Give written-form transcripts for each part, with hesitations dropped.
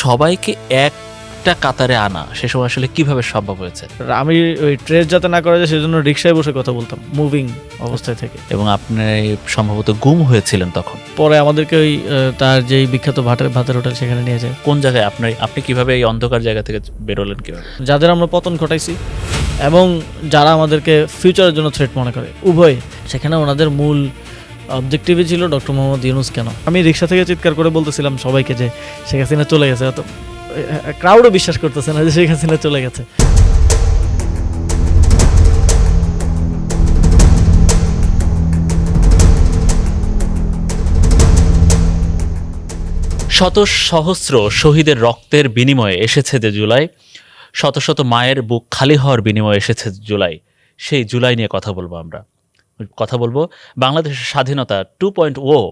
সবাইকে একটা কাতারে আনা সে সময় আসলে কিভাবে সম্ভব হয়েছে? আমি ওই ট্রেস যাতে না করা যায় সেজন্য রিক্সায় বসে কথা বলতাম মুভিং অবস্থায় থেকে। এবং আপনি সম্ভবত গুম হয়েছিলেন তখন। পরে আমাদেরকে ওই তার যেই বিখ্যাত ভাতের হোটেল সেখানে নিয়ে যায়। কোন জায়গায় আপনি কিভাবে এই অন্ধকার জায়গা থেকে বেরোলেন কিভাবে? যাদের আমরা পতন ঘটাইছি এবং যারা আমাদেরকে ফিউচারের জন্য থ্রেট মনে করে উভয়, সেখানে ওনাদের মূল অবজেক্টিভই ছিল ডক্টর মোহাম্মদ ইউনূস কেন। আমি রিক্সা থেকে চিৎকার করে বলতেছিলাম সবাইকে যে শেখ হাসিনা চলে গেছে, অত ক্রাউডও বিশ্বাস করতেছে না যে শেখ হাসিনা চলে গেছে। শত সহস্র শহীদের রক্তের বিনিময়ে এসেছে যে জুলাই, শত শত মায়ের বুক খালি হওয়ার বিনিময়ে এসেছে জুলাই। সেই জুলাই নিয়ে কথা বলবো বাংলাদেশের স্বাধীনতা 2.0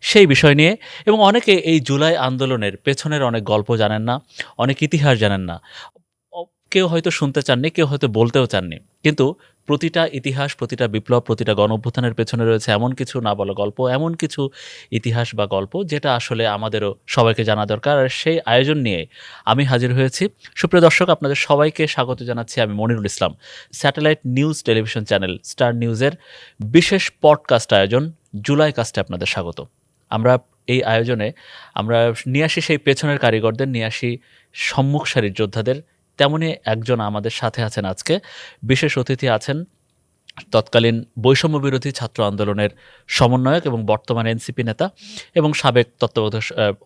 সেই বিষয় নিয়ে। এবং অনেকে এই জুলাই আন্দোলনের পেছনের অনেক গল্প জানেন না, অনেক ইতিহাস জানেন না, কেউ হয়তো শুনতে চাননি, কেউ হয়তো বলতেও চাননি। কিন্তু প্রতিটা ইতিহাস, প্রতিটা বিপ্লব, প্রতিটা গণঅভ্যুত্থানের পেছনে রয়েছে এমন কিছু না বলা গল্প, এমন কিছু ইতিহাস বা গল্প যেটা আসলে আমাদেরও সবাইকে জানা দরকার। আর সেই আয়োজন নিয়ে আমি হাজির হয়েছি। সুপ্রিয় দর্শক, আপনাদের সবাইকে স্বাগত জানাচ্ছি। আমি Monirul Islam. Satellite news television channel star নিউজের বিশেষ পডকাস্ট আয়োজন জুলাই কাস্টে আপনাদের স্বাগত। আমরা এই আয়োজনে আমরা নিয়ে আসি সেই পেছনের কারিগরদের, নিয়ে আসি সম্মুখ সারির যোদ্ধাদের। তেমনই একজন আমাদের সাথে আছেন আজকে। বিশেষ অতিথি আছেন তৎকালীন বৈষম্য বিরোধী ছাত্র আন্দোলনের সমন্বয়ক এবং বর্তমান এনসিপি নেতা এবং সাবেক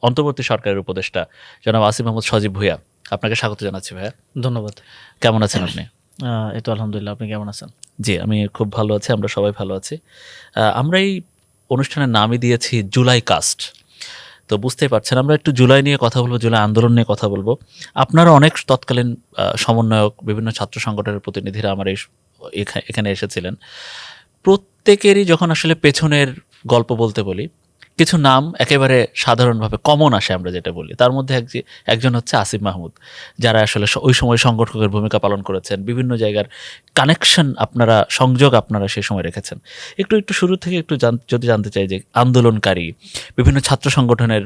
অন্তর্বর্তী সরকারের উপদেষ্টা জনাব আসিফ মাহমুদ সজীব ভূঁইয়া। আপনাকে স্বাগত জানাচ্ছি ভাইয়া। ধন্যবাদ। কেমন আছেন আপনি? এই তো আলহামদুলিল্লাহ, আপনি কেমন আছেন? জি, আমি খুব ভালো আছি, আমরা সবাই ভালো আছি। আমরা এই অনুষ্ঠানের নামই দিয়েছি জুলাই কাস্ট। তো বুঝতেই পারছেন আমরা একটু জুলাই নিয়ে কথা বলবো, জুলাই আন্দোলন নিয়ে কথা বলবো। আপনারা অনেক তৎকালীন সমন্বয়ক, বিভিন্ন ছাত্র সংগঠনের প্রতিনিধিরা আমার এখানে এসেছিলেন। প্রত্যেকেরই যখন আসলে পেছনের গল্প বলতে বলি, কিছু নাম একেবারে সাধারণভাবে কমন আসে, আমরা যেটা বলি। তার মধ্যে একজন হচ্ছে আসিফ মাহমুদ, যারা আসলে ওই সময় সংগঠকের ভূমিকা পালন করেছেন, বিভিন্ন জায়গার কানেকশন সংযোগ আপনারা সেই সময় রেখেছেন। একটু শুরু থেকে যদি জানতে চাই যে আন্দোলনকারী বিভিন্ন ছাত্র সংগঠনের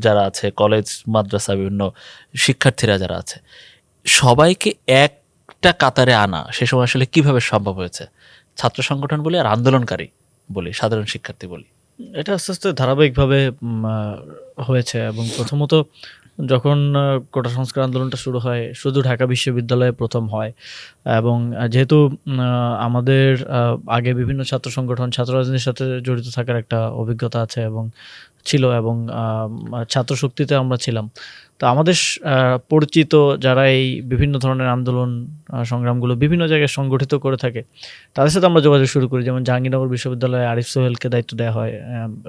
যারা আছে, কলেজ মাদ্রাসা বিভিন্ন শিক্ষার্থীরা যারা আছে, সবাইকে একটা কাতারে আনা সে সময় আসলে কিভাবে সম্ভব হয়েছে? ছাত্র সংগঠন বলি আর আন্দোলনকারী বলি, সাধারণ শিক্ষার্থী বলি, এটা আস্তে আস্তে ধারাবাহিকভাবে হয়েছে। এবং প্রথমত যখন কোটা সংস্কার আন্দোলনটা শুরু হয়, শুধু ঢাকা বিশ্ববিদ্যালয়ে প্রথম হয়। এবং যেহেতু আমাদের আগে বিভিন্ন ছাত্র সংগঠন, ছাত্র রাজনীতির সাথে জড়িত থাকার একটা অভিজ্ঞতা আছে এবং ছিল, এবং ছাত্র শক্তিতে আমরা ছিলাম। তো আমাদের পরিচিত যারা এই বিভিন্ন ধরনের আন্দোলন সংগ্রামগুলো বিভিন্ন জায়গায় সংগঠিত করে থাকে, তাদের সাথে আমরা যোগাযোগ শুরু করি। যেমন জাহাঙ্গীরনগর বিশ্ববিদ্যালয়ে আরিফ সোহেলকে দায়িত্ব দেওয়া হয়,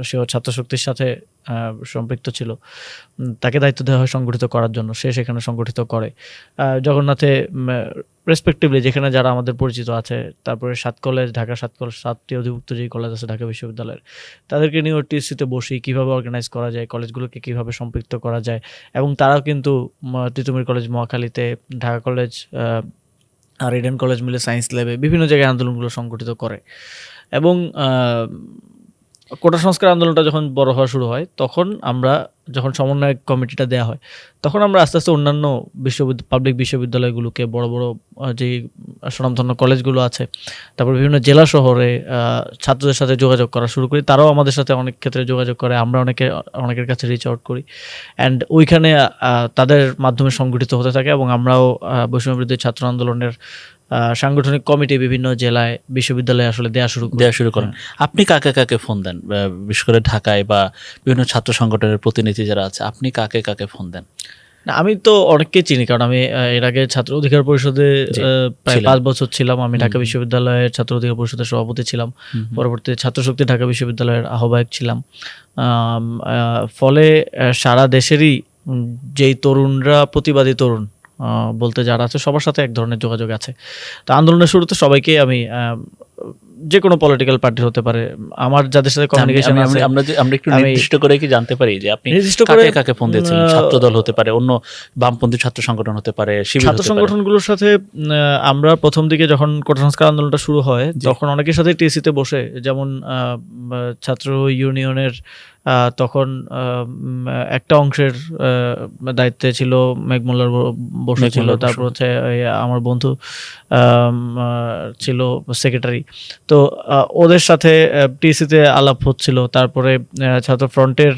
সেও ছাত্র শক্তির সাথে সম্পৃক্ত ছিল, তাকে দায়িত্ব দেওয়া হয় সংগঠিত করার জন্য। সে সেখানে সংগঠিত করে। জগন্নাথে রেসপেক্টিভলি যেখানে যারা আমাদের পরিচিত আছে, তারপরে ঢাকা 7টি অধিভুক্ত যেই কলেজ আছে ঢাকা বিশ্ববিদ্যালয়ের, তাদেরকে নিয়ে টিএসসিতে বসি কীভাবে অর্গানাইজ করা যায়, কলেজগুলোকে কীভাবে সম্পৃক্ত করা যায়। এবং তারাও কিন্তু তিতুমির কলেজ মহাখালীতে, ঢাকা কলেজ আর ইডেন কলেজ মিলে সায়েন্স ল্যাবে বিভিন্ন জায়গায় আন্দোলনগুলো সংগঠিত করে। এবং কোটা সংস্কার আন্দোলনটা যখন বড় হওয়া শুরু হয়, তখন আমরা যখন সমন্বয় কমিটিটা দেওয়া হয়, তখন আমরা আস্তে আস্তে অন্যান্য পাবলিক বিশ্ববিদ্যালয়গুলোকে, বড় বড় যে স্বনামধন্য কলেজগুলো আছে, তারপর বিভিন্ন জেলা শহরে ছাত্রদের সাথে যোগাযোগ করা শুরু করি। তারাও আমাদের সাথে অনেক ক্ষেত্রে যোগাযোগ করে, আমরা অনেকের কাছে রিচ আউট করি। অ্যান্ড ওইখানে তাদের মাধ্যমে সংগঠিত হতে থাকে। এবং আমরাও বৈষম্য বিরোধী ছাত্র আন্দোলনের সাংগঠনিক কমিটি বিভিন্ন জেলায়, বিশ্ববিদ্যালয়ে আসলে দেওয়া শুরু করেন। আপনি কাকে কাকে ফোন দেন, বিশেষ করে ঢাকায় বা বিভিন্ন ছাত্র সংগঠনের প্রতিনিধি যারা আছে, আপনি কাকে কাকে ফোন দেন? না, আমি তো অনেককে চিনি, কারণ আমি এর আগে ছাত্র অধিকার পরিষদে প্রায় 5 বছর ছিলাম। আমি ঢাকা বিশ্ববিদ্যালয়ের ছাত্র অধিকার পরিষদের সভাপতি ছিলাম, পরবর্তীতে ছাত্র শক্তি ঢাকা বিশ্ববিদ্যালয়ের আহ্বায়ক ছিলাম। ফলে সারা দেশেরই যেই তরুণরা, প্রতিবাদী তরুণ বলতে যারা আছে, সবার সাথে এক ধরনের যোগাযোগ আছে। তো আন্দোলনের শুরুতে সবাইকেই আমি, যে কোনো পলিটিক্যাল পার্টি হতে পারে, আমার যাদের সাথে কমিউনিকেশন আছে, আমরা একটু নির্দিষ্ট করে কি জানতে পারি যে আপনি কাকে কাকে ফোন দিয়েছেন? ছাত্রদল হতে পারে, অন্য বামপন্থী ছাত্র সংগঠন হতে পারে, ছাত্র সংগঠনগুলোর সাথে আমরা প্রথম দিকে যখন কোটা সংস্কার আন্দোলনটা শুরু হয়, তখন অনেকের সাথে টিএসসিতে বসে, যেমন ছাত্র ইউনিয়নের তখন একটা অংশের দায়িত্বে ছিল মেঘমোল্লার বসু ছিল, মেঘমোল্লার বসু। তারপর হচ্ছে আমার বন্ধু ছিল সেক্রেটারি। তো ওদের সাথে টিসিতে আলাপ হচ্ছিল, তারপরে ছাত্র ফ্রন্টের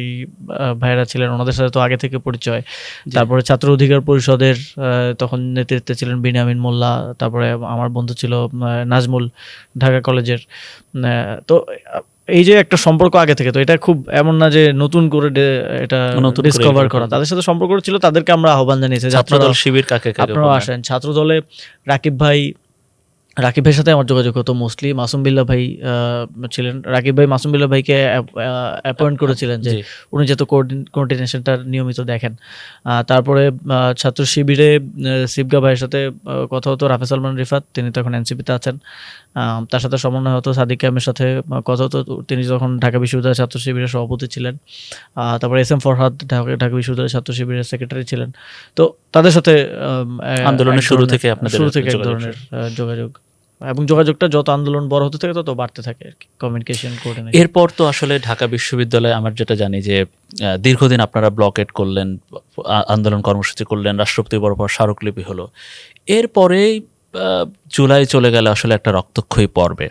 এই ভাইরা ছিলেন, ওনাদের সাথে তো আগে থেকে পরিচয়। তারপরে ছাত্র অধিকার পরিষদের তখন নেতৃত্বে ছিলেন বিনিয়ামিন মোল্লা, তারপরে আমার বন্ধু ছিল নাজমুল ঢাকা কলেজের। তো এই যে একটা সম্পর্ক আগে থেকে, তো এটা খুব এমন না যে নতুন করে এটা নতুন করে ডিসকভার এগুলো করা, তাদের সাথে সম্পর্ক ছিল, তাদেরকে আমরা আহ্বান জানিয়েছি যে ছাত্রদল শিবির কাকে কাকে আপনারাও বলে? আসেন। ছাত্র দলে রাকিব ভাইয়ের সাথে আমার যোগাযোগ হতো মোস্টলি। মাসুম বিল্লাহ ভাই ছিলেন, রাকিব ভাই মাসুম বিল্লাহ ভাইকে অ্যাপয়েন্ট করেছিলেন যে জি। উনি যেহেতু কোঅর্ডিনেশনটা নিয়মিত দেখেন। তারপরে ছাত্র শিবিরে শিবগা ভাইয়ের সাথে কথা হতো, রাফে সালমান রিফাত, তিনি তো এখন এনসিপিতে আছেন, তার সাথে সমন্বয় হতো। সাদিক কায়েমের সাথে কথা হতো, তিনি যখন ঢাকা বিশ্ববিদ্যালয়ের ছাত্র শিবিরের সভাপতি ছিলেন। তারপরে এস এম ফরহাদ ঢাকা বিশ্ববিদ্যালয়ের ছাত্র শিবিরের সেক্রেটারি ছিলেন। তো তাদের সাথে আন্দোলনের শুরু থেকে আপনাদের এক যোগাযোগ ধরনের যোগাযোগ, এবং যোগাযোগটা যত আন্দোলন বড় হতে থাকে তত বাড়তে থাকে আর কি, কমিউনিকেশন কোঅর্ডিনেশন। এরপর তো আসলে ঢাকা বিশ্ববিদ্যালয়ে আমার যেটা জানি যে দীর্ঘদিন আপনারা ব্লকেট করলেন, আন্দোলন কর্মসূচি করলেন, রাষ্ট্রপতি বরাবর স্মারকলিপি হলো। এরপরেই জুলাই চলে গেল আসলে একটা রক্তক্ষয়ী পর্বে।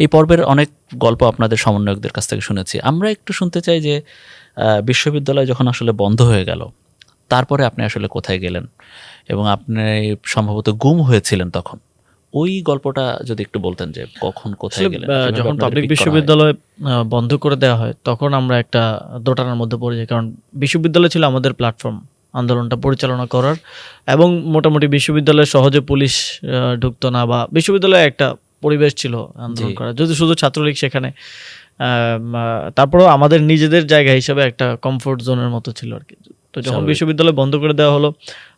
এই পর্বের অনেক গল্প আপনাদের সমন্বয়কদের কাছ থেকে শুনেছি। আমরা একটু শুনতে চাই যে বিশ্ববিদ্যালয় যখন আসলে বন্ধ হয়ে গেল, তারপরে আপনি আসলে কোথায় গেলেন, এবং আপনি সম্ভবত গুম হয়েছিলেন তখন। ওই গল্পটা যদি একটু বলতেন যে কখন কোথায় গেলেন। যখন পাবলিক বিশ্ববিদ্যালয় বন্ধ করে দেওয়া হয়, তখন আমরা একটা দোটানার মধ্যে পড়ে যাই, কারণ বিশ্ববিদ্যালয় ছিল আমাদের প্ল্যাটফর্ম আন্দোলনটা পরিচালনা করার, এবং মোটামুটি বিশ্ববিদ্যালয়ে সহজে পুলিশ ঢুকতো না, বা বিশ্ববিদ্যালয়ে একটা পরিবেশ ছিল আন্দোলন করার, যদি শুধু ছাত্রলীগ সেখানে। তারপরেও আমাদের নিজেদের জায়গা হিসেবে একটা কমফোর্ট জোনের মতো ছিল আর কি। তো যখন বিশ্ববিদ্যালয় বন্ধ করে দেওয়া হলো,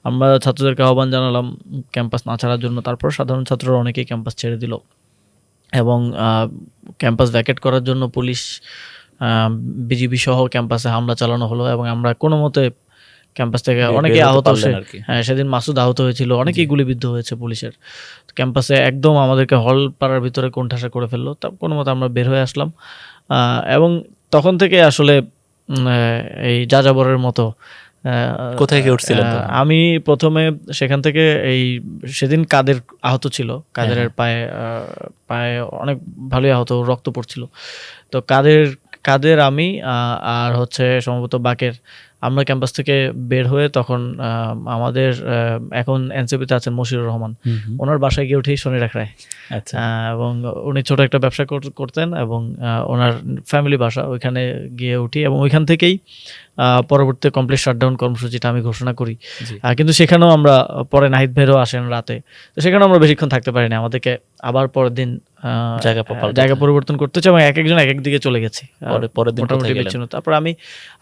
আমরা ছাত্রদেরকে আহ্বান জানালাম ক্যাম্পাস না ছাড়ার জন্য। তারপর সাধারণ ছাত্ররা অনেকেই ক্যাম্পাস ছেড়ে দিল, এবং ক্যাম্পাস ভ্যাকেট করার জন্য পুলিশ, বিজিবি সহ ক্যাম্পাসে হামলা চালানো হলো, এবং আমরা কোনো মতে ক্যাম্পাস থেকে অনেকেই আহত, হ্যাঁ সেদিন মাসুদ আহত হয়েছিল, অনেকেই গুলিবিদ্ধ হয়েছে পুলিশের। ক্যাম্পাসে একদম আমাদেরকে হল পাড়ার ভিতরে কোণঠাসা করে ফেললো। তা কোনো মতে আমরা বের হয়ে আসলাম, এবং তখন থেকে আসলে এই যাযাবরের মতো কোথায় গিয়ে উঠছিলেন? আমি প্রথমে সেখান থেকে সেদিন কাদের আহত ছিল, কাদের পায়ে অনেক ভালোই আহত, রক্ত পড়ছিল। তো কাদের আমি আর হচ্ছে সম্ভবত বাকের, আমরা ক্যাম্পাস থেকে বের হয়ে তখন আমাদের এখন এনসিপিতে আছেন মশিউর রহমান, ওনার বাসায় গিয়ে উঠেই শনি রাখরায়। এবং উনি ছোট একটা ব্যবসা করতেন, এবং ওনার ফ্যামিলি বাসা, ওইখানে গিয়ে উঠি, এবং ওইখান থেকেই পরবর্তীতে কমপ্লিট শাটডাউন কর্মসূচিটা আমি ঘোষণা করি। কিন্তু সেখানেও আমরা পরে নাহিদ ভাইরও আসেন রাতে, তো সেখানেও আমরা বেশিক্ষণ থাকতে পারিনি, আমাদেরকে আবার পরের দিন জায়গা পরিবর্তন করতে হচ্ছে, এবং এক একজন এক এক দিকে চলে গেছে মোটামুটি বিচ্ছিন্ন। তারপর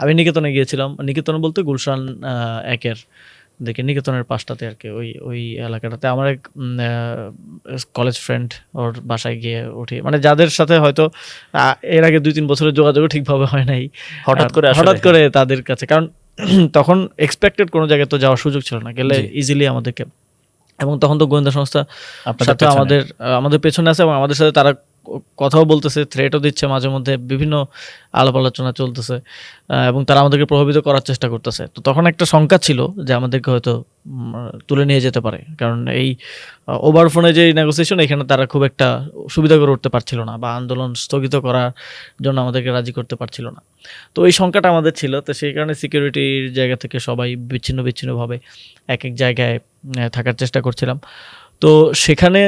আমি নিকেতনে গিয়েছিলাম, নিকেতন বলতে গুলশান একের দেখে নিকেতনের পাশটাতে আর কি, ওই এলাকাটাতে আমার এক কলেজ ফ্রেন্ড, ওর বাসায় গিয়ে উঠি, মানে যাদের সাথে হয়তো এর আগে 2-3 বছরের যোগাযোগও ঠিকভাবে হয় নাই, হঠাৎ করে তাদের কাছে, কারণ তখন এক্সপেক্টেড কোনো জায়গায় তো যাওয়ার সুযোগ ছিল না, গেলে ইজিলি আমাদেরকে, এবং তখন তো গোয়েন্দা সংস্থা সাথে আমাদের পেছনে আছে, এবং আমাদের সাথে তারা কথাও বলতেছে, থ্রেটও দিচ্ছে মাঝে মধ্যে, বিভিন্ন আলাপ আলোচনা চলতেছে, এবং তারা আমাদেরকে প্রভাবিত করার চেষ্টা করতেছে। তো তখন একটা শঙ্কা ছিল যে আমাদেরকে হয়তো তুলে নিয়ে যেতে পারে, কারণ এই ওভার ফোনে যে নেগোসিয়েশন, এখানে তারা খুব একটা সুবিধা করে উঠতে পারছিল না, বা আন্দোলন স্থগিত করার জন্য আমাদেরকে রাজি করতে পারছিল না। তো এই শঙ্কাটা আমাদের ছিল, তো সেই কারণে সিকিউরিটির জায়গা থেকে সবাই বিচ্ছিন্নভাবে এক এক জায়গায় থাকার চেষ্টা করছিলাম। তো সেখানে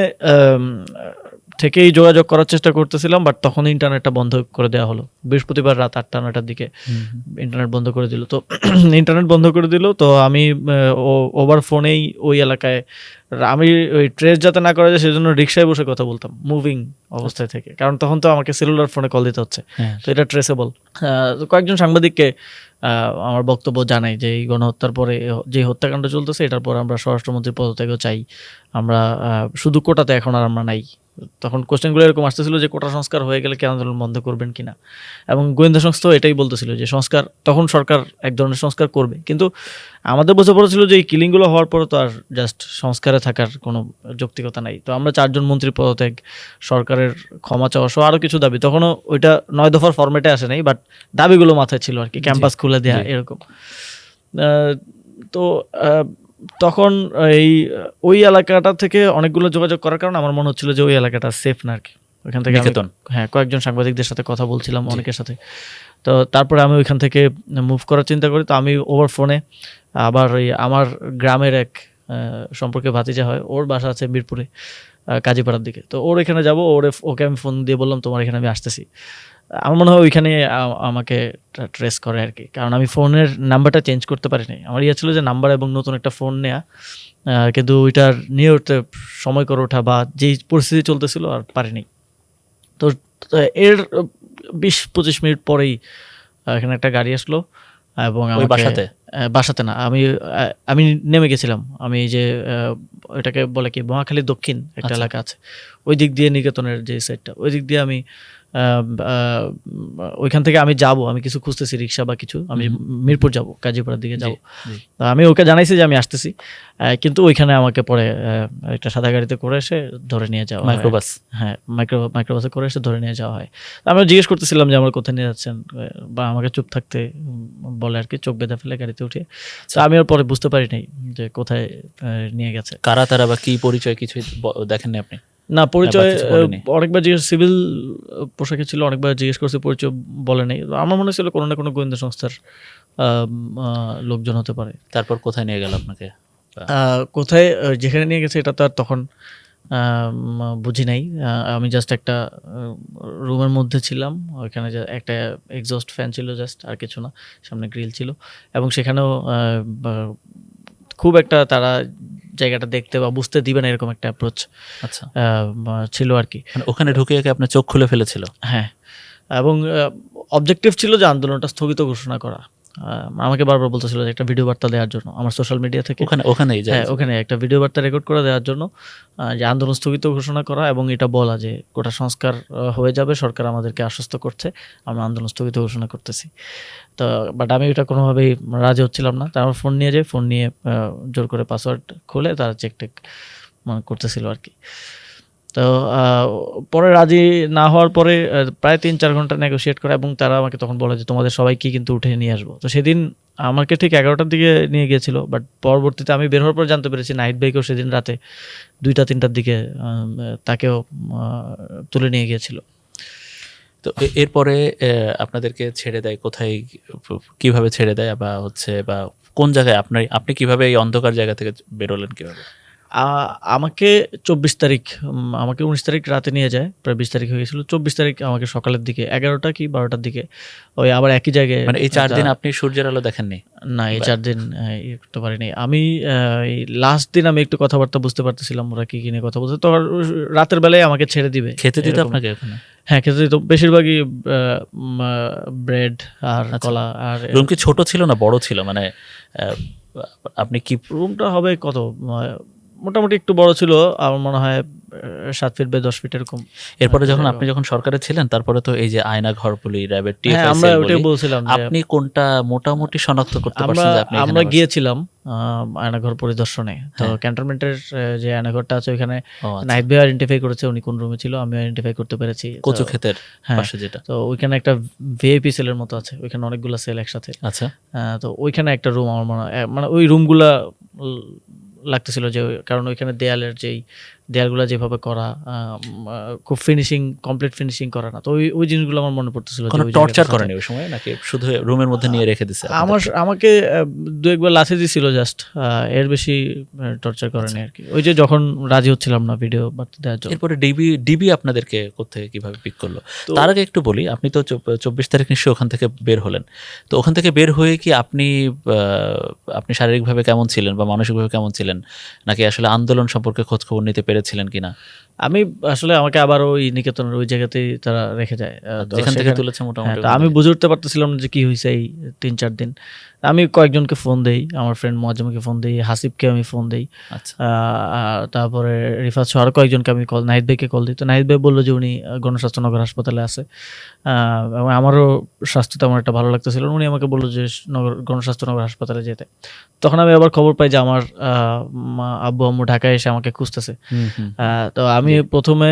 থেকেই যোগাযোগ করার চেষ্টা করতেছিলাম, বাট তখন ইন্টারনেটটা বন্ধ করে দেওয়া হলো। বৃহস্পতিবার রাত 8টা-9টার দিকে ইন্টারনেট বন্ধ করে দিল। তো ইন্টারনেট বন্ধ করে দিল, তো আমি ওভার ফোনেই ওই এলাকায়, আমি ওই ট্রেস যাতে না করা যায় সেজন্য রিক্সায় বসে কথা বলতাম মুভিং অবস্থায় থেকে, কারণ তখন তো আমাকে সেলুলার ফোনে কল দিতে হচ্ছে, তো এটা ট্রেসেবল। তো কয়েকজন সাংবাদিককে আমার বক্তব্য জানাই যে এই গণহত্যার পরে যে হত্যাকাণ্ড চলতেছে, এটার পর আমরা স্বরাষ্ট্রমন্ত্রীর পদত্যাগও চাই, আমরা শুধু কোটাতে এখন আর আমরা নাই, তখন কোশ্চেনগুলো এরকম আসতেছিল যে কোটা সংস্কার হয়ে গেলে কি আন্দোলন বন্ধ করবেন কিনা, এবং গোয়েন্দা সংস্থাও এটাই বলতেছিল যে সংস্কার, তখন সরকার এক ধরনের সংস্কার করবে, কিন্তু আমাদের বোঝাপড়া ছিল যে এই কিলিংগুলো হওয়ার পরে তো আর জাস্ট সংস্কারে থাকার কোনো যৌক্তিকতা নাই। তো আমরা 4 জন মন্ত্রী পদত্যাগ, সরকারের ক্ষমা চাওয়া সহ আরও কিছু দাবি, তখনও ওইটা 9 দফার ফরম্যাটে আসে নাই, বাট দাবিগুলো মাথায় ছিল আর কি, ক্যাম্পাস খুলে দেওয়া এরকম। তো তখন ওই এলাকাটা থেকে অনেকগুলো যোগাযোগ করার কারণে আমার মনে হচ্ছিল যে ওই এলাকাটা সেফ না আর কি। ওইখান থেকে হ্যাঁ কয়েকজন সাংবাদিকদের সাথে কথা বলছিলাম, অনেকের সাথে। তো তারপরে আমি ওইখান থেকে মুভ করার চিন্তা করি। তো আমি ওভার ফোনে আবার আমার গ্রামের এক সম্পর্কে ভাতিজা হয়, ওর বাসা আছে মিরপুরে কাজীপাড়ার দিকে। তো ওর এখানে যাবো, ওকে আমি ফোন দিয়ে বললাম তোমার এখানে আমি আসতেছি। আমার মনে হয় ওইখানে আমাকে ট্রেস করে আর কি, কারণ আমি ফোনের নাম্বারটা চেঞ্জ করতে পারিনি। আমার ইয়ে ছিল যে নাম্বার এবং নতুন একটা ফোন নেওয়া, কিন্তু ওইটার নিয়ে উঠতে সময় করে ওঠা বা যেই পরিস্থিতি চলতেছিল আর পারিনি। তো এর 20-25 মিনিট পরেই এখানে একটা গাড়ি আসলো এবং বাসাতে না, আমি নেমে গেছিলাম। আমি যে ওইটাকে বলে কি মহাখালী দক্ষিণ একটা এলাকা আছে, ওই দিক দিয়ে নিকেতনের যে সাইডটা, ওই দিক দিয়ে আমি ওইখান থেকে আমি যাব, আমি কিছু খুঁজতেছি রিক্সা বা কিছু, আমি মিরপুর যাব, কাজীপাড়ার দিকে যাব। আমি ওকে জানাইছি যে আমি আসতেছি, কিন্তু ওইখানে আমাকে পরে একটা সাদা গাড়িতে করে এসে ধরে নিয়ে যাওয়া, মাইক্রোবাস, হ্যাঁ মাইক্রোবাসে করে এসে ধরে নিয়ে যাওয়া হয়। আমি জিজ্ঞেস করতেছিলাম যে আমার কোথায় নিয়ে যাচ্ছেন, বা আমাকে চুপ থাকতে বলে আর কি, চোখ বেঁধে ফেলে গাড়িতে উঠে। তো আমি আর পরে বুঝতে পারি নাই যে কোথায় নিয়ে গেছে, কারা তারা বা কি পরিচয় কিছু দেখেননি আপনি? না, পরিচয় অনেকবার জিজ্ঞেস, সিভিল পোশাকে ছিল, অনেকবার জিজ্ঞেস করছে, পরিচয় বলে নেই। আমার মনে ছিল কোনো না কোনো গোয়েন্দা সংস্থার লোকজন হতে পারে। তারপর কোথায় নিয়ে গেল আপনাকে? কোথায় যেখানে নিয়ে গেছে এটা তো আর তখন বুঝি নাই। আমি জাস্ট একটা রুমের মধ্যে ছিলাম, ওইখানে একটা এক্সস্ট ফ্যান ছিল জাস্ট, আর কিছু না, সামনে গ্রিল ছিল, এবং সেখানেও খুব একটা তারা জায়গাটা দেখতে বা বুঝতে দিবে না এরকম একটা অ্যাপ্রোচ ছিল আর কি। ওখানে ঢুকে আপনার চোখ খুলে ফেলেছিল? হ্যাঁ, এবং অবজেক্টিভ ছিল যে আন্দোলনটা স্থগিত ঘোষণা করা। আমাকে বারবার বলতেছিল যে একটা ভিডিও বার্তা দেওয়ার জন্য আমার সোশ্যাল মিডিয়া থেকে, ওখানে একটা ভিডিও বার্তা রেকর্ড করে দেওয়ার জন্য, যে আন্দোলন স্থগিত ঘোষণা করা এবং এটা বলা যে কোটা সংস্কার হয়ে যাবে, সরকার আমাদেরকে আশ্বস্ত করছে, আমরা আন্দোলন স্থগিত ঘোষণা করতেছি। তো বাট আমি এটা কোনোভাবেই রাজি হচ্ছিলাম না। তারপর ফোন নিয়ে জোর করে পাসওয়ার্ড খুলে তারা চেক টেক করতেছিল আর কি। তো পরে রাজি না হওয়ার পরে প্রায় 3-4 ঘন্টা নেগোশিয়েট করা, এবং তারা আমাকে তখন বলে যে তোমাদের সবাইকে কিন্তু উঠে নিয়ে আসবো। তো সেদিন আমাকে ঠিক 11টার দিকে নিয়ে গিয়েছিল, বাট পরবর্তীতে আমি বের হওয়ার পর জানতে পেরেছি নাহিদ ভাইকেও সেদিন রাতে 2টা-3টার দিকে তাকেও তুলে নিয়ে গিয়েছিল। তো এরপরে আপনাদেরকে ছেড়ে দেয় কোথায়, কিভাবে ছেড়ে দেয়, বা বা কোন জায়গায় আপনি কিভাবে এই অন্ধকার জায়গা থেকে বেরোলেন কিভাবে? আমাকে 24 তারিখ, আমাকে 19 তারিখ রাতে নিয়ে যায়, প্রায় 20 তারিখ হয়ে গেছিলো। 24 তারিখ আমাকে সকালের দিকে 11টা কি 12টার দিকে, ওই আবার একই জায়গায়। মানে এই 4 দিন আপনি সূর্যের আলো দেখেননি? না, এই 4 দিন করতে পারিনি আমি। লাস্ট দিন আমি একটু কথাবার্তা বুঝতে পারতেছিলাম ওরা কি কিনে কথা বলছে। তো রাতের বেলায় আমাকে ছেড়ে দিবে। খেতে দিত আপনাকে ওখানে? হ্যাঁ, খেতে দিত, বেশিরভাগই ব্রেড আর কলা। আর রুম কি ছোট ছিল না বড় ছিল? মানে আপনি কি, রুমটা হবে কত, মোটামুটি একটু বড় ছিল, আমার মনে হয় 7 ফিট বাই 10 ফিট এরকম। এরপরে আপনি যখন সরকারে ছিলেন, তারপরে তো এই যে আয়না ঘর বলি, র্যাবের টিএফআই, আমরা ওটাই বলছিলাম, আপনি কোনটা মোটামুটি শনাক্ত করতে পারছেন যে আপনি? আমরা গিয়েছিলাম আয়নাঘর পরিদর্শনে। তো ক্যান্টনমেন্টের যে আয়নাঘরটা আছে ওইখানে নাহিদ ভাই আইডেন্টিফাই করেছে উনি কোন রুমে ছিল, আমি আইডেন্টিফাই করতে পেরেছি কচু ক্ষেতের পাশে যেটা। তো ওইখানে একটা ভিআইপি সেলের মতো আছে, ওইখানে অনেকগুলো সেল একসাথে। আচ্ছা। তো ওইখানে একটা রুম আমার মনে হয়, মানে ওই রুমগুলা লাগতেছিল যে, কারণ ওইখানে দেয়ালগুলো যেভাবে করা খুব কমপ্লিট ফিনিশিং করা না। তো ওই জিনিসগুলো আমার মনে পড়তেছিল। কোনো টর্চার করেনি ওই সময়, নাকি শুধু রুমের মধ্যে নিয়ে রেখে দিছে? আমাকে 2-1বার লাথি দিছিল জাস্ট, এর বেশি টর্চার করেনি আর কি। ওই যে যখন রাজি হচ্ছিলাম না ভিডিও বার্তা দেওয়ার জন্য। এরপরে ডিবি আপনাদেরকে কোথায় কিভাবে পিক করলো? তার আগে একটু বলি, আপনি তো 24 তারিখ নিশ্চয়ই ওখান থেকে বের হলেন। তো ওখান থেকে বের হয়ে কি আপনি শারীরিকভাবে কেমন ছিলেন বা মানসিকভাবে কেমন ছিলেন, নাকি আসলে আন্দোলন সম্পর্কে খোঁজ খবর নিতে পেরেছিলেন কিনা? আমি আসলে আমাকে আবার ওই নিকেতনের ওই জায়গাতেই তারা রেখে যায়, তো যেখান থেকে সেখানে- তুলেছে হ্যাঁ, মোটামুটি তো আমি বুঝে উঠতে পারতেছিলাম না যে কি হয়েছে এই 3-4 দিন। আমি কয়েকজনকে ফোন দেই, আমার ফ্রেন্ড মোয়াজ্জেমকে ফোন দেই, হাসিবকে আমি ফোন দেই, আচ্ছা তারপরে রিফাত সহ আরো কয়েকজনকে আমি নাহিদ ভাইকে কল দিই। তো নাহিদ ভাই বললো যে উনি গণস্বাস্থ্য নগর হাসপাতালে আছে, এবং আমারও স্বাস্থ্য তেমন একটা ভালো লাগতেছিল না। উনি আমাকে বললো যে গণস্বাস্থ্য নগর হাসপাতালে যেতে। তখন আমি আবার খবর পাই যে আমার আব্বু আম্মু ঢাকায় এসে আমাকে খুঁজতেছে। তো আমি প্রথমে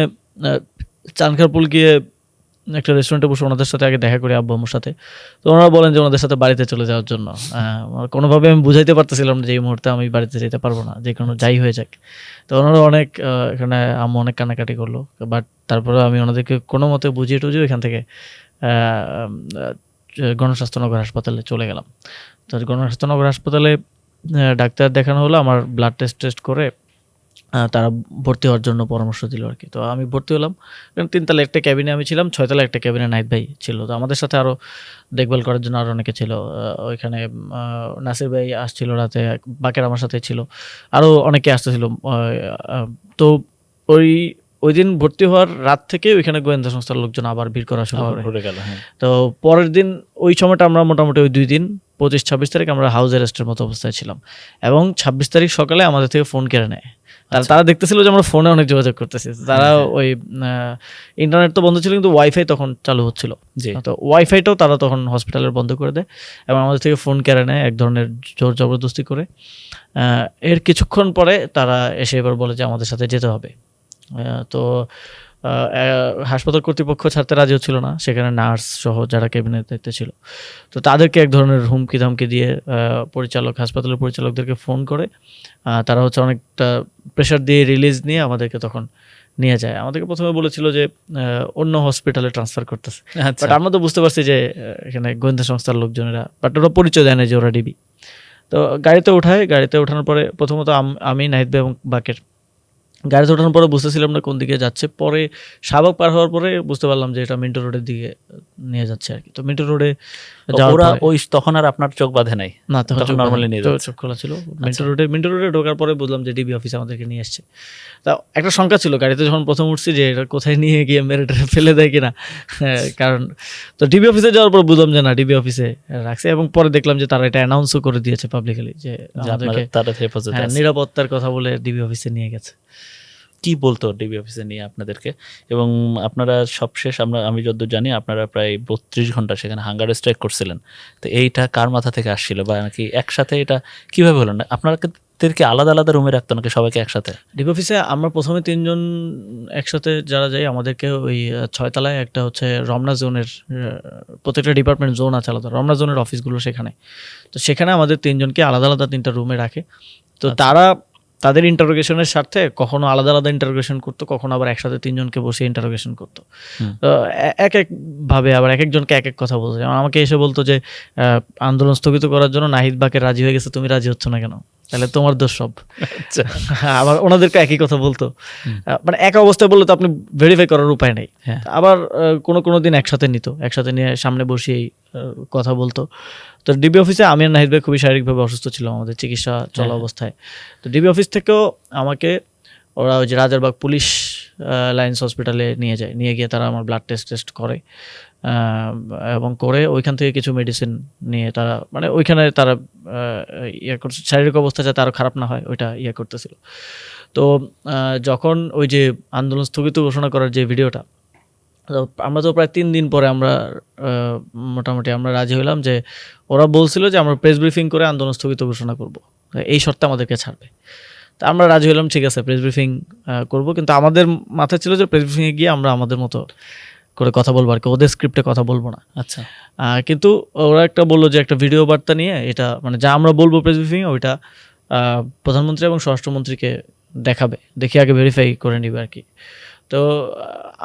চানখারপুল গিয়ে একটা রেস্টুরেন্টে বসে ওনাদের সাথে আগে দেখা করি, আব্বু আম্মুর সাথে। তো ওনারা বলেন যে ওনাদের সাথে বাড়িতে চলে যাওয়ার জন্য। কোনোভাবে আমি বুঝাইতে পারতেছিলাম না যে এই মুহূর্তে আমি বাড়িতে যেতে পারবো না, যে কোনো যাই হয়ে যাক। তো ওনারা অনেক এখানে আম্মু অনেক কান্নাকাটি করলো, বাট তারপরে আমি ওনাদেরকে কোনো মতে বুঝিয়ে টুঝিয়ে এখান থেকে গণস্বাস্থ্য নগর হাসপাতালে চলে গেলাম। তো গণস্বাস্থ্য নগর হাসপাতালে ডাক্তার দেখানো হলো, আমার ব্লাড টেস্ট করে তারা ভর্তি হওয়ার জন্য পরামর্শ দিল আর কি। তো আমি ভর্তি হলাম, কারণ 3 তলায় একটা ক্যাবিনে আমি ছিলাম, 6 তলায় একটা ক্যাবিনে নাহিদ ভাই ছিল। তো আমাদের সাথে আরও দেখভাল করার জন্য আরও অনেকে ছিল ওইখানে। নাসির ভাই আসছিল রাতে, বাকের আমার সাথে ছিল, আরও অনেকে আসতেছিল। তো ওই দিন ভর্তি হওয়ার রাত থেকে ওইখানে গোয়েন্দা সংস্থার লোকজন আবার ভিড় করা শুরু করে। ঘুরে গেল। হ্যাঁ তো পরের দিন ওই সময়টা আমরা মোটামুটি ওই 2 দিন 25-26 তারিখ আমরা হাউস অ্যারেস্টের মতো অবস্থায় ছিলাম, এবং 26 তারিখ সকালে আমাদের থেকে ফোন কেড়ে নেয়। তারা দেখতেছিল যে আমরা ফোনে অনেক যোগাযোগ করতেছি। তারা ওই ইন্টারনেট তো বন্ধ ছিল, কিন্তু ওয়াইফাই তখন চালু হচ্ছিল। জি তো ওয়াইফাইটাও তারা তখন হসপিটালের বন্ধ করে দেয়, এবং আমাদের থেকে ফোন কেড়ে নেয় এক ধরনের জোর জবরদস্তি করে। এর কিছুক্ষণ পরে তারা এসে এবার বলে যে আমাদের সাথে যেতে হবে। তো হাসপাতাল কর্তৃপক্ষ ছাড়তে রাজি হচ্ছিল না, সেখানে নার্স সহ যারা ক্যাবিনেট দায়িত্বে ছিল। তো তাদেরকে এক ধরনের হুমকি ধামকি দিয়ে হাসপাতালের পরিচালকদেরকে ফোন করে তারা হচ্ছে অনেকটা প্রেশার দিয়ে রিলিজ নিয়ে আমাদেরকে তখন নিয়ে যায়। আমাদেরকে প্রথমে বলেছিল যে অন্য হসপিটালে ট্রান্সফার করতেছে, আচ্ছা বাট আমরা তো বুঝতে পারছি যে এখানে গোয়েন্দা সংস্থার লোকজনেরা, বাট ওরা পরিচয় দেয় না যে ওরা ডিবি। তো গাড়িতে ওঠানোর পরে প্রথমত আমি, নাহিদ ভাই এবং বাকের গাড়িতে ওঠানোর পরে বুঝতেছিলাম না কোন দিকে যাচ্ছে। পরে শাহবাগ পার হওয়ার পরে বুঝতে পারলাম যে এটা মিন্টো রোডের দিকে নিয়ে যাচ্ছে আর কি। তো মিন্টো রোডে ওরা ওই তখন আর আপনার চোখ বাঁধে নাই? না, তখন নরমালি নিয়ে যাচ্ছে। চোখ খোলা ছিল। মিন্টো রোডে ঢোকার পরে বুঝলাম যে ডিবি অফিসে আমাদেরকে নিয়ে আসছে। তা একটা শঙ্কা ছিল গাড়িতে যখন প্রথম উঠছি যে এটা কোথায় নিয়ে গিয়ে মেরে ফেলে দেয় কিনা, কারণ তো ডিবি অফিসে যাওয়ার পর বুঝলাম যে না, ডিবি অফিসে রাখছে, এবং পরে দেখলাম যে তারা এটা অ্যানাউন্সও করে দিয়েছে পাবলিকলি যে আমাদেরকে নিরাপত্তার কথা বলে ডিবি অফিসে নিয়ে গেছে। কি বলতো ডিবি অফিসে নিয়ে আপনাদেরকে? এবং আপনারা সবশেষ আমি যতদূর জানি আপনারা প্রায় 32 ঘন্টা সেখানে হাঙ্গার স্ট্রাইক করছিলেন। তো এইটা কার মাথা থেকে আসছিল, বা নাকি একসাথে এটা কিভাবে হলো? না আপনাদেরকে আলাদা আলাদা রুমে রাখতো নাকি সবাইকে একসাথে? ডিবি অফিসে আমরা প্রথমে 3 জন একসাথে যারা যাই, আমাদেরকে ওই 6 তলায় একটা হচ্ছে রমনা জোনের, প্রত্যেকটা ডিপার্টমেন্ট জোন আছে আলাদা, রমনা জোনের অফিসগুলো সেখানে। তো সেখানে আমাদের 3 জনকে আলাদা আলাদা 3টা রুমে রাখে। তো তারা তাদের ইন্টারোগেশনের স্বার্থে কখনো আলাদা আলাদা ইন্টারোগেশন করতো, কখনো আবার একসাথে 3 জনকে বসে ইন্টারোগেশন করতো। তো এক ভাবে আবার এক একজনকে এক এক কথা বলতো। যেমন আমাকে এসে বলতো যে আন্দোলন স্থগিত করার জন্য নাহিদ বাকে রাজি হয়ে গেছে, তুমি রাজি হচ্ছ না কেন? তাহলে তোমার দোষ সব। আবার ওনাদেরকে একই কথা বলতো। মানে এক অবস্থায় বললে তো আপনি ভেরিফাই করার উপায় নেই। আবার কোনো দিন একসাথে নিয়ে সামনে বসিয়েই কথা বলতো। তো ডিবি অফিসে আমি আর নাহিদ ভাই খুবই শারীরিকভাবে অসুস্থ ছিলাম, আমাদের চিকিৎসা চলা অবস্থায়। তো ডিবি অফিস থেকেও আমাকে ওরা ওই যে রাজারবাগ পুলিশ লাইন্স হসপিটালে নিয়ে গিয়ে তারা আমার ব্লাড টেস্ট করে, এবং করে ওইখান থেকে কিছু মেডিসিন নিয়ে তারা, মানে ওইখানে তারা করছে শারীরিক অবস্থা যাতে আরও খারাপ না হয় ওইটা করতেছিল। তো যখন ওই যে আন্দোলন স্থগিত ঘোষণা করার যে ভিডিওটা, আমরা তো প্রায় 3 দিন পরে আমরা মোটামুটি আমরা রাজি হলাম যে ওরা বলছিল যে আমরা প্রেস ব্রিফিং করে আন্দোলন স্থগিত ঘোষণা করব, এই শর্তে আমাদেরকে ছাড়বে। তা আমরা রাজি হলাম, ঠিক আছে প্রেস ব্রিফিং করব, কিন্তু আমাদের মাথায় ছিল যে প্রেস ব্রিফিংয়ে গিয়ে আমরা আমাদের মতো করে কথা বলবো আর কি, ওদের স্ক্রিপ্টে কথা বলবো না। আচ্ছা। কিন্তু ওরা একটা বললো যে একটা ভিডিও বার্তা নিয়ে এটা, মানে যা আমরা বলবো প্রেস ব্রিফিংয়ে ওইটা প্রধানমন্ত্রী এবং স্বরাষ্ট্রমন্ত্রীকে দেখে আগে ভেরিফাই করে নিবে আর কি। তো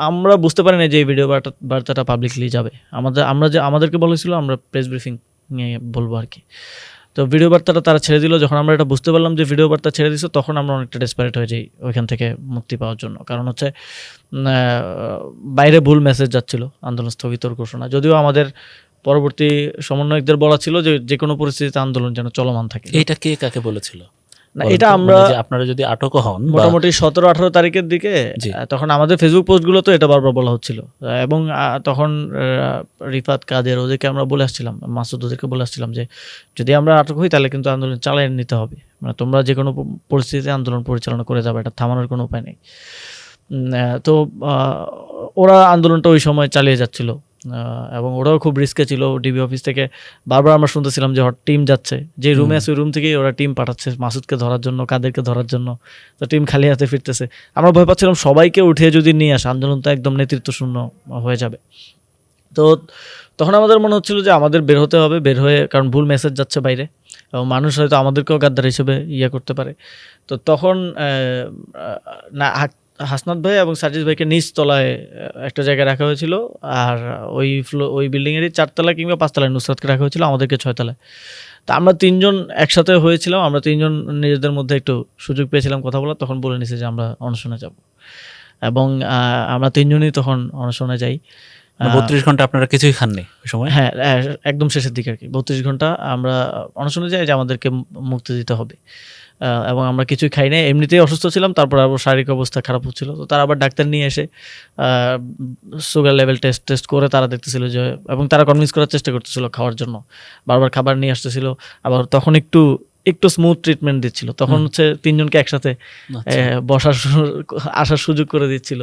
আমরা বুঝতে পারি না যে এই ভিডিও বার্তাটা পাবলিকলি যাবে। আমাদেরকে বলেছিল আমরা প্রেস ব্রিফিং নিয়ে বলবো আর কি। তো ভিডিও বার্তাটা তারা ছেড়ে দিল। যখন আমরা এটা বুঝতে পারলাম যে ভিডিও বার্তা ছেড়ে দিচ্ছে, তখন আমরা অনেকটা ডেসপারেট হয়ে যাই ওইখান থেকে মুক্তি পাওয়ার জন্য। কারণ হচ্ছে বাইরে ভুল মেসেজ যাচ্ছিল আন্দোলন স্থগিতর ঘোষণা, যদিও আমাদের পরবর্তী সমন্বয়কদের বলা ছিল যে কোনো পরিস্থিতিতে আন্দোলন যেন চলমান থাকে। এইটা কে কাকে বলেছিল? না, বলেন এটা তো, আমরা মানে যে আপনারা যদি আটকও হন বা মোটামুটি 17-18 তারিখের দিকে জি। তখন আমাদের ফেসবুক পোস্টগুলো তো এটা বারবার বলা হচ্ছিল, এবং তখন রিফাত, কাদের, ওদেরকে আমরা বলে আসছিলাম, মাসুদ, ওদেরকে বলে আসছিলাম যে যদি আমরা আটক হই তাহলে কিন্তু আন্দোলন চালিয়ে নিতে হবে, মানে তোমরা যে কোনো পরিস্থিতিতে আন্দোলন পরিচালনা করে যাবে, এটা থামানোর কোনো উপায় নেই। তো ওরা আন্দোলনটা ওই সময় চালিয়ে যাচ্ছিল, এবং ওরাও খুব রিস্কে ছিল। ডিবি অফিস থেকে বারবার আমরা শুনতেছিলাম যে টিম যাচ্ছে, যে রুমে আছে ওই রুম থেকেই ওরা টিম পাঠাচ্ছে মাসুদকে ধরার জন্য, কাদেরকে ধরার জন্য। তো টিম খালি হাতে ফিরতেছে। আমরা ভয় পাচ্ছিলাম সবাইকে উঠিয়ে যদি নিয়ে আসে আন্দোলন তো একদম নেতৃত্ব শূন্য হয়ে যাবে। তো তখন আমাদের মনে হচ্ছিল যে আমাদের বের হতে হবে, বের হয়ে, কারণ ভুল মেসেজ যাচ্ছে বাইরে এবং মানুষ হয়তো আমাদেরকেও গাদ্দার হিসেবে করতে পারে। তো তখন না হাসনাত ভাই এবং সার্জিস ভাইকে নিচ তলায় একটা জায়গায় রাখা হয়েছিল, আর ওই বিল্ডিংয়েরই 4 তলা কিংবা 5 তলায় নুসরাতকে রাখা হয়েছিল, আমাদেরকে 6 তলায়। তো আমরা 3 জন একসাথে হয়েছিলাম, আমরা 3 জন নিজেদের মধ্যে একটু সুযোগ পেয়েছিলাম কথা বলার, তখন বলে নিছি যে আমরা অনশনে যাব, এবং আমরা 3 জনই তখন অনশনে যাই। 32 ঘন্টা আপনারা কিছুই খাননি ওই সময়? হ্যাঁ, একদম শেষের দিকে আর কি 32 ঘন্টা আমরা অনশনে যাই যে আমাদেরকে মুক্তি দিতে হবে, এবং আমরা কিছুই খাই নাই, এমনিতেই অসুস্থ ছিলাম, তারপর আবার শারীরিক অবস্থা খারাপ হচ্ছিল। তো তারা আবার ডাক্তার নিয়ে এসে সুগার লেভেল টেস্ট করে তারা দেখতেছিল যে, এবং তারা কনভিন্স করার চেষ্টা করতেছিল খাওয়ার জন্য, বারবার খাবার নিয়ে আসতেছিল, আবার তখন একটু স্মুথ ট্রিটমেন্ট দিচ্ছিল, তখন হচ্ছে 3 জনকে একসাথে আসার সুযোগ করে দিচ্ছিল।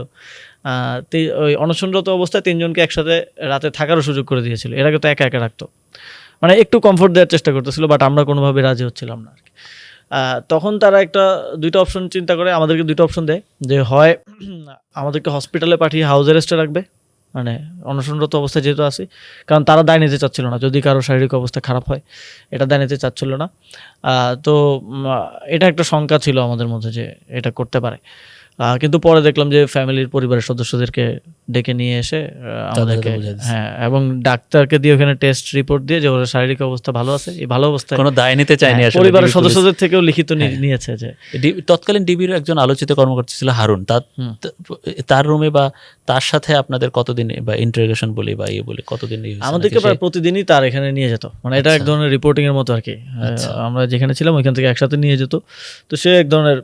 ওই অনশনরত অবস্থায় 3 জনকে একসাথে রাতে থাকারও সুযোগ করে দিয়েছিল, এর আগে তো একা একা রাখতো, মানে একটু কমফোর্ট দেওয়ার চেষ্টা করতেছিল, বাট আমরা কোনোভাবে রাজি হচ্ছিলাম না আর কি। তখন তারা দুইটা অপশন চিন্তা করে, আমাদেরকে 2টা অপশন দেয়, যে হয় আমাদেরকে হসপিটালে পাঠিয়ে হাউস অ্যারেস্টে রাখবে, মানে অনশনরত অবস্থায় যেহেতু আছি, কারণ তারা দায় নিতে চাচ্ছিল না যদি কারো শারীরিক অবস্থা খারাপ হয়, এটা দায় নিতে চাচ্ছিল না। তো এটা একটা শঙ্কা ছিল আমাদের মধ্যে যে এটা করতে পারে, কিন্তু পরে দেখলাম যে ফ্যামিলির পরিবারের সদস্যদেরকে ডেকে নিয়ে এসে আমাদেরকে, হ্যাঁ, এবং ডাক্তারকে দিয়ে ওখানে টেস্ট রিপোর্ট দিয়ে যে ওর শারীরিক অবস্থা ভালো আছে, এই ভালো অবস্থায় কোনো দায় নিতে চায়নি আসলে, পরিবারের সদস্যদের থেকেও লিখিত নিয়েছে যে তৎকালীন ডিবির একজন আলোচিত কর্মকর্তা ছিল হারুন, তার রুমে বা তার সাথে আপনাদের কতদিন বা ইন্টারোগেশন বলি বা বলি কতদিন? আমাদেরকে প্রায় প্রতিদিনই তার এখানে নিয়ে যেত, মানে এটা এক ধরনের রিপোর্টিং এর মতো আর কি। আমরা যেখানে ছিলাম ওইখান থেকে একসাথে নিয়ে যেত। তো সে এক ধরনের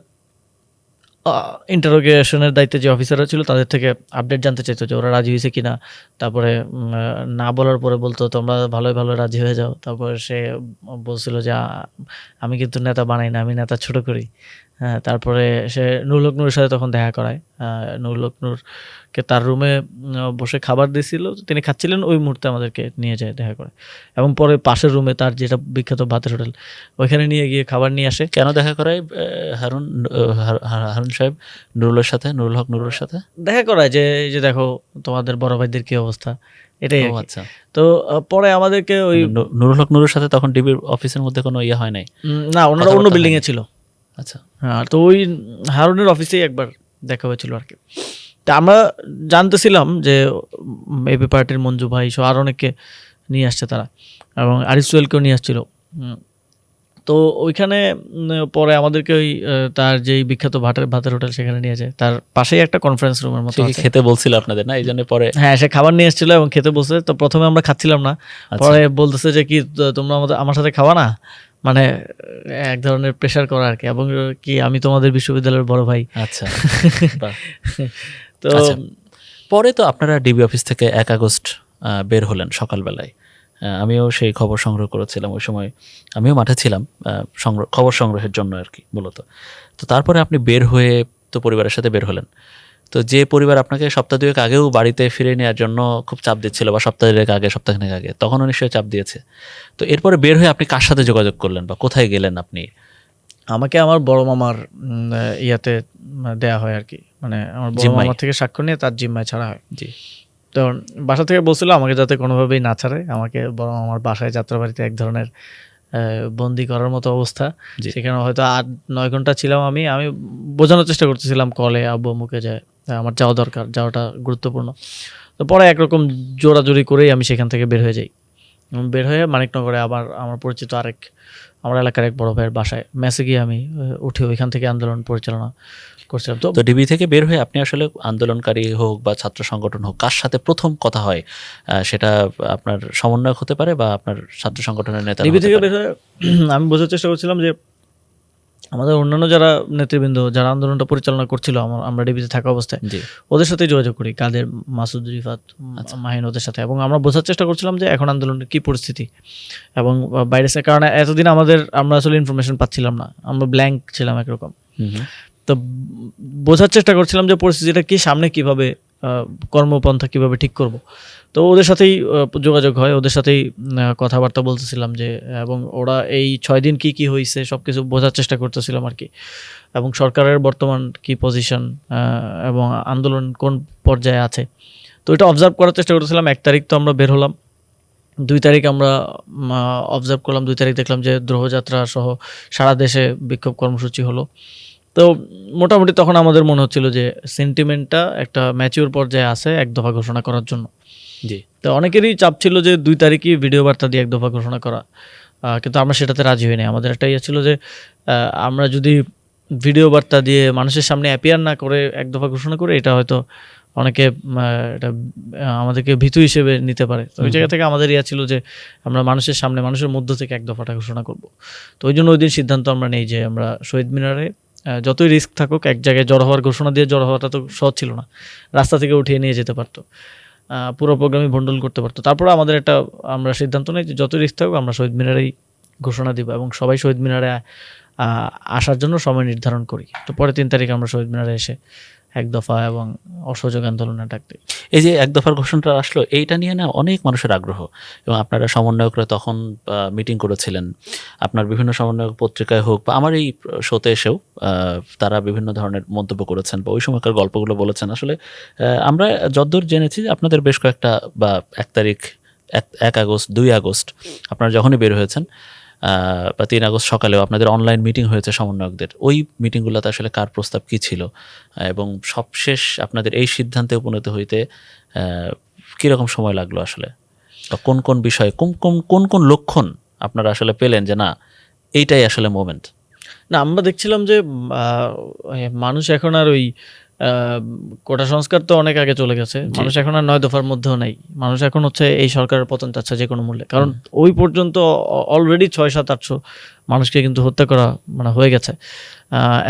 ইন্টারোগেশনের দায়িত্বে যে অফিসাররা ছিল তাদের থেকে আপডেট জানতে চাইতো যে ওরা রাজি হয়েছে কিনা, তারপরে না বলার পরে বলতো তোমরা ভালোই ভালো রাজি হয়ে যাও। তারপর সে বলছিল যে আমি কিন্তু নেতা বানাই না, আমি নেতা ছোট করি। হ্যাঁ, তারপরে সে নুরুল হক নূরের সাথে তখন দেখা করায়, নুরুল হক নূরকে তার রুমে বসে খাবার দিয়েছিল, তিনি খাচ্ছিলেন, ওই মুহূর্তে আমাদেরকে নিয়ে যায় দেখা করে, এবং পরে পাশের রুমে তার যেটা বিখ্যাত ভাতের হোটেল, ওইখানে নিয়ে গিয়ে খাবার নিয়ে আসে। কেন দেখা করায় হারুন সাহেব নুরুলের সাথে, নুরুল হক নূরের সাথে দেখা করায় যে দেখো তোমাদের বড় ভাইদের কি অবস্থা, এটাই। আচ্ছা। তো পরে আমাদেরকে ওই নুরুল হক নূরের সাথে তখন ডিবির অফিসের মধ্যে কোনো ইয়ে হয় নাই? না, ওনারা অন্য বিল্ডিং এ ছিল। আচ্ছা, হ্যাঁ, তো ওই হারুনের অফিসেই একবার দেখা হয়েছিল আর কি। তা আমরা জানতেছিলাম যে এবি পার্টির মঞ্জু ভাই সহ আরও অনেককে নিয়ে আসছে তারা, এবং আরিফ সোহেলকেও নিয়ে আসছিল। তো ওইখানে পরে আমাদেরকে ওই তার যেই বিখ্যাত ভাতের হোটেল সেখানে নিয়ে যায়, তার পাশেই একটা কনফারেন্স রুমের মতো আছে। খেতে বলছিল আপনাদের না, এই জন্য পরে? হ্যাঁ, সে খাবার নিয়ে এসেছিল এবং খেতে বলছে। তো প্রথমে আমরা খাচ্ছিলাম না, পরে বলতেছে যে কি তোমরা আমার সাথে খাওয়া না, মানে এক ধরনের প্রেশার করা আর কি, এবং কি আমি তোমাদের বিশ্ববিদ্যালয়ের বড় ভাই। আচ্ছা। তো পরে তো আপনারা ডিবি অফিস থেকে 1 আগস্ট বের হলেন সকালবেলায়। আমিও সেই খবর সংগ্রহ করেছিলাম, ওই সময় আমিও মাঠে ছিলাম খবর সংগ্রহের জন্য আর কি মূলত। তো তারপরে আপনি বের হয়ে তো পরিবারের সাথে বের হলেন, তো যে পরিবার আপনাকে সপ্তাহ 2 আগেও বাড়িতে ফিরে নেওয়ার জন্য খুব চাপ দিচ্ছিল, বা সপ্তাহখানেক আগে তখনও নিশ্চয়ই চাপ দিয়েছে, তো এরপরে বের হয়ে আপনি কার সাথে যোগাযোগ করলেন বা কোথায় গেলেন আপনি? আমাকে আমার বড় মামার ইয়াতে দেয়া হয় আর কি, মানে আমার বড় মামার থেকে স্বাক্ষর নিয়ে তার জিম্মায় ছাড়া হয়। জি। তো বাসা থেকে বলছিল আমাকে যাতে কোনোভাবেই না ছাড়ে, আমাকে বরং আমার বাসায় যাত্রাবাড়িতে এক ধরনের বন্দি করার মতো অবস্থা। সেখানে হয়তো 8-9 ঘন্টা ছিলাম। আমি বোঝানোর চেষ্টা করতেছিলাম কলে আব্বু আম্মুকে যে আমার যাওয়া দরকার, যাওয়াটা গুরুত্বপূর্ণ। তো পরে একরকম জোরাজোরি করেই আমি সেখান থেকে বের হয়ে যাই। বের হয়ে মানিকনগরে আবার আমার পরিচিত আমার এলাকার এক বড় ভাইয়ের বাসায় মেসে গিয়ে আমি উঠে ওইখান থেকে আন্দোলন পরিচালনা করছিলাম। তো ডিবি থেকে বের হয়ে আপনি আসলে আন্দোলনকারী হোক বা ছাত্র সংগঠন হোক, কার সাথে প্রথম কথা হয়? সেটা আপনার সমন্বয়ক হতে পারে বা আপনার ছাত্র সংগঠনের নেতা। ডিবি থেকে বের হয়ে আমি বোঝার চেষ্টা করছিলাম যে আমাদের অন্যান্য যারা নেতৃবৃন্দ যারা আন্দোলনটা পরিচালনা করছিল আমরা ডিবিতে থাকা অবস্থায় জি ওদের সাথে যোগাযোগ করি, কাদের, মাসুদ, রিফাত, মাহিন, ওদের সাথে, এবং আমরা বোঝার চেষ্টা করছিলাম যে এখন আন্দোলনের কি পরিস্থিতি এবং বাইরে থেকে, কারণ এতদিন আমরা আসলে ইনফরমেশন পাচ্ছিলাম না, আমরা ব্ল্যাঙ্ক ছিলাম একরকম। তো বোঝার চেষ্টা করছিলাম যে পরিস্থিতিটা কি, সামনে কিভাবে কর্মপন্থা কিভাবে ঠিক করব। তো ওদের সাথেই যোগাযোগ হয়, ওদের সাথেই কথাবার্তা বলতেছিলাম যে, এবং ওরা এই 6 দিন কি কি হয়েছে সব কিছু বোঝার চেষ্টা করতেছিলাম আর কি, এবং সরকারের বর্তমান কি পজিশন এবং আন্দোলন কোন পর্যায়ে আছে। তো এটা অবজার্ভ করার চেষ্টা করতেছিলাম। 1 তারিখ তো আমরা বের হলাম, 2 তারিখ আমরা অবজার্ভ করলাম, 2 তারিখ দেখলাম যে দ্রোহযাত্রা সহ সারা দেশে বিক্ষোভ কর্মসূচি হলো। তো মোটামুটি তখন আমাদের মনে হচ্ছিল যে সেন্টিমেন্টটা একটা ম্যাচিওর পর্যায়ে আছে 1 দফা ঘোষণা করার জন্য। জি তো অনেকেরই চাপ ছিল যে 2 তারিখই ভিডিও বার্তা দিয়ে 1 দফা ঘোষণা করা, কিন্তু আমরা সেটাতে রাজি হইনি। আমাদের একটা ইয়ে ছিল যে আমরা যদি ভিডিও বার্তা দিয়ে মানুষের সামনে অ্যাপিয়ার না করে 1 দফা ঘোষণা করে, এটা হয়তো অনেকে এটা আমাদেরকে ভীতু হিসেবে নিতে পারে। তো ওই জায়গা থেকে আমাদের ইয়া ছিল যে আমরা মানুষের সামনে, মানুষের মধ্য থেকে 1 দফাটা ঘোষণা করব। তো ওই জন্য ওই দিন সিদ্ধান্ত আমরা নেই যে আমরা শহীদ মিনারে যতই রিস্ক থাকুক এক জায়গায় জড়ো হওয়ার, ঘোষণা দিয়ে জড়ো হওয়াটা তো সহজ ছিল না, রাস্তা থেকে উঠিয়ে নিয়ে যেতে পারতো, পুরো প্রোগ্রামই ভণ্ডুল করতে পারতো। তারপরে আমাদের আমরা সিদ্ধান্ত নেই যে যত রিস্ক থাকুক আমরা শহীদ মিনারেই ঘোষণা দিব, এবং সবাই শহীদ মিনারে আসার জন্য সময় নির্ধারণ করি। তো পরে 3 তারিখ আমরা শহীদ মিনারে এসে 1 দফা এবং অসহযোগ আন্দোলনের ডাক দিই। এই যে 1 দফার ঘোষণাটা আসলো, এইটা নিয়ে না অনেক মানুষের আগ্রহ, এবং আপনারা সমন্বয়করা তখন মিটিং করেছিলেন, আপনার বিভিন্ন সমন্বয়ক পত্রিকায় হোক বা আমার এই শোতে এসেও তারা বিভিন্ন ধরনের মন্তব্য করেছেন বা ওই সময়কার গল্পগুলো বলেছেন। আসলে আমরা যতদূর জেনেছি যে আপনাদের বেশ কয়েকটা, বা 1 তারিখ, 1 আগস্ট, 2 আগস্ট আপনারা যখনই বের হয়েছেন, বা 3 আগস্ট সকালেও আপনাদের অনলাইন মিটিং হয়েছে সমন্বয়কদের। ওই মিটিংগুলোতে আসলে কার প্রস্তাব কী ছিল, এবং সবশেষ আপনাদের এই সিদ্ধান্তে উপনীত হইতে কীরকম সময় লাগলো আসলে, বা কোন কোন বিষয়ে, কোন কোন লক্ষণ আপনারা আসলে পেলেন যে না এইটাই আসলে মোমেন্ট? না, আমরা দেখছিলাম যে মানুষ এখন আর ওই কোটা সংস্কার তো অনেক আগে চলে গেছে, মানুষ এখন আর 9 দফার মধ্যেও নাই। মানুষ এখন হচ্ছে এই সরকারের পতন চাচ্ছে যে কোনো মূল্যে, কারণ ওই পর্যন্ত অলরেডি 600-700 মানুষকে কিন্তু হত্যা করা হয়ে গেছে,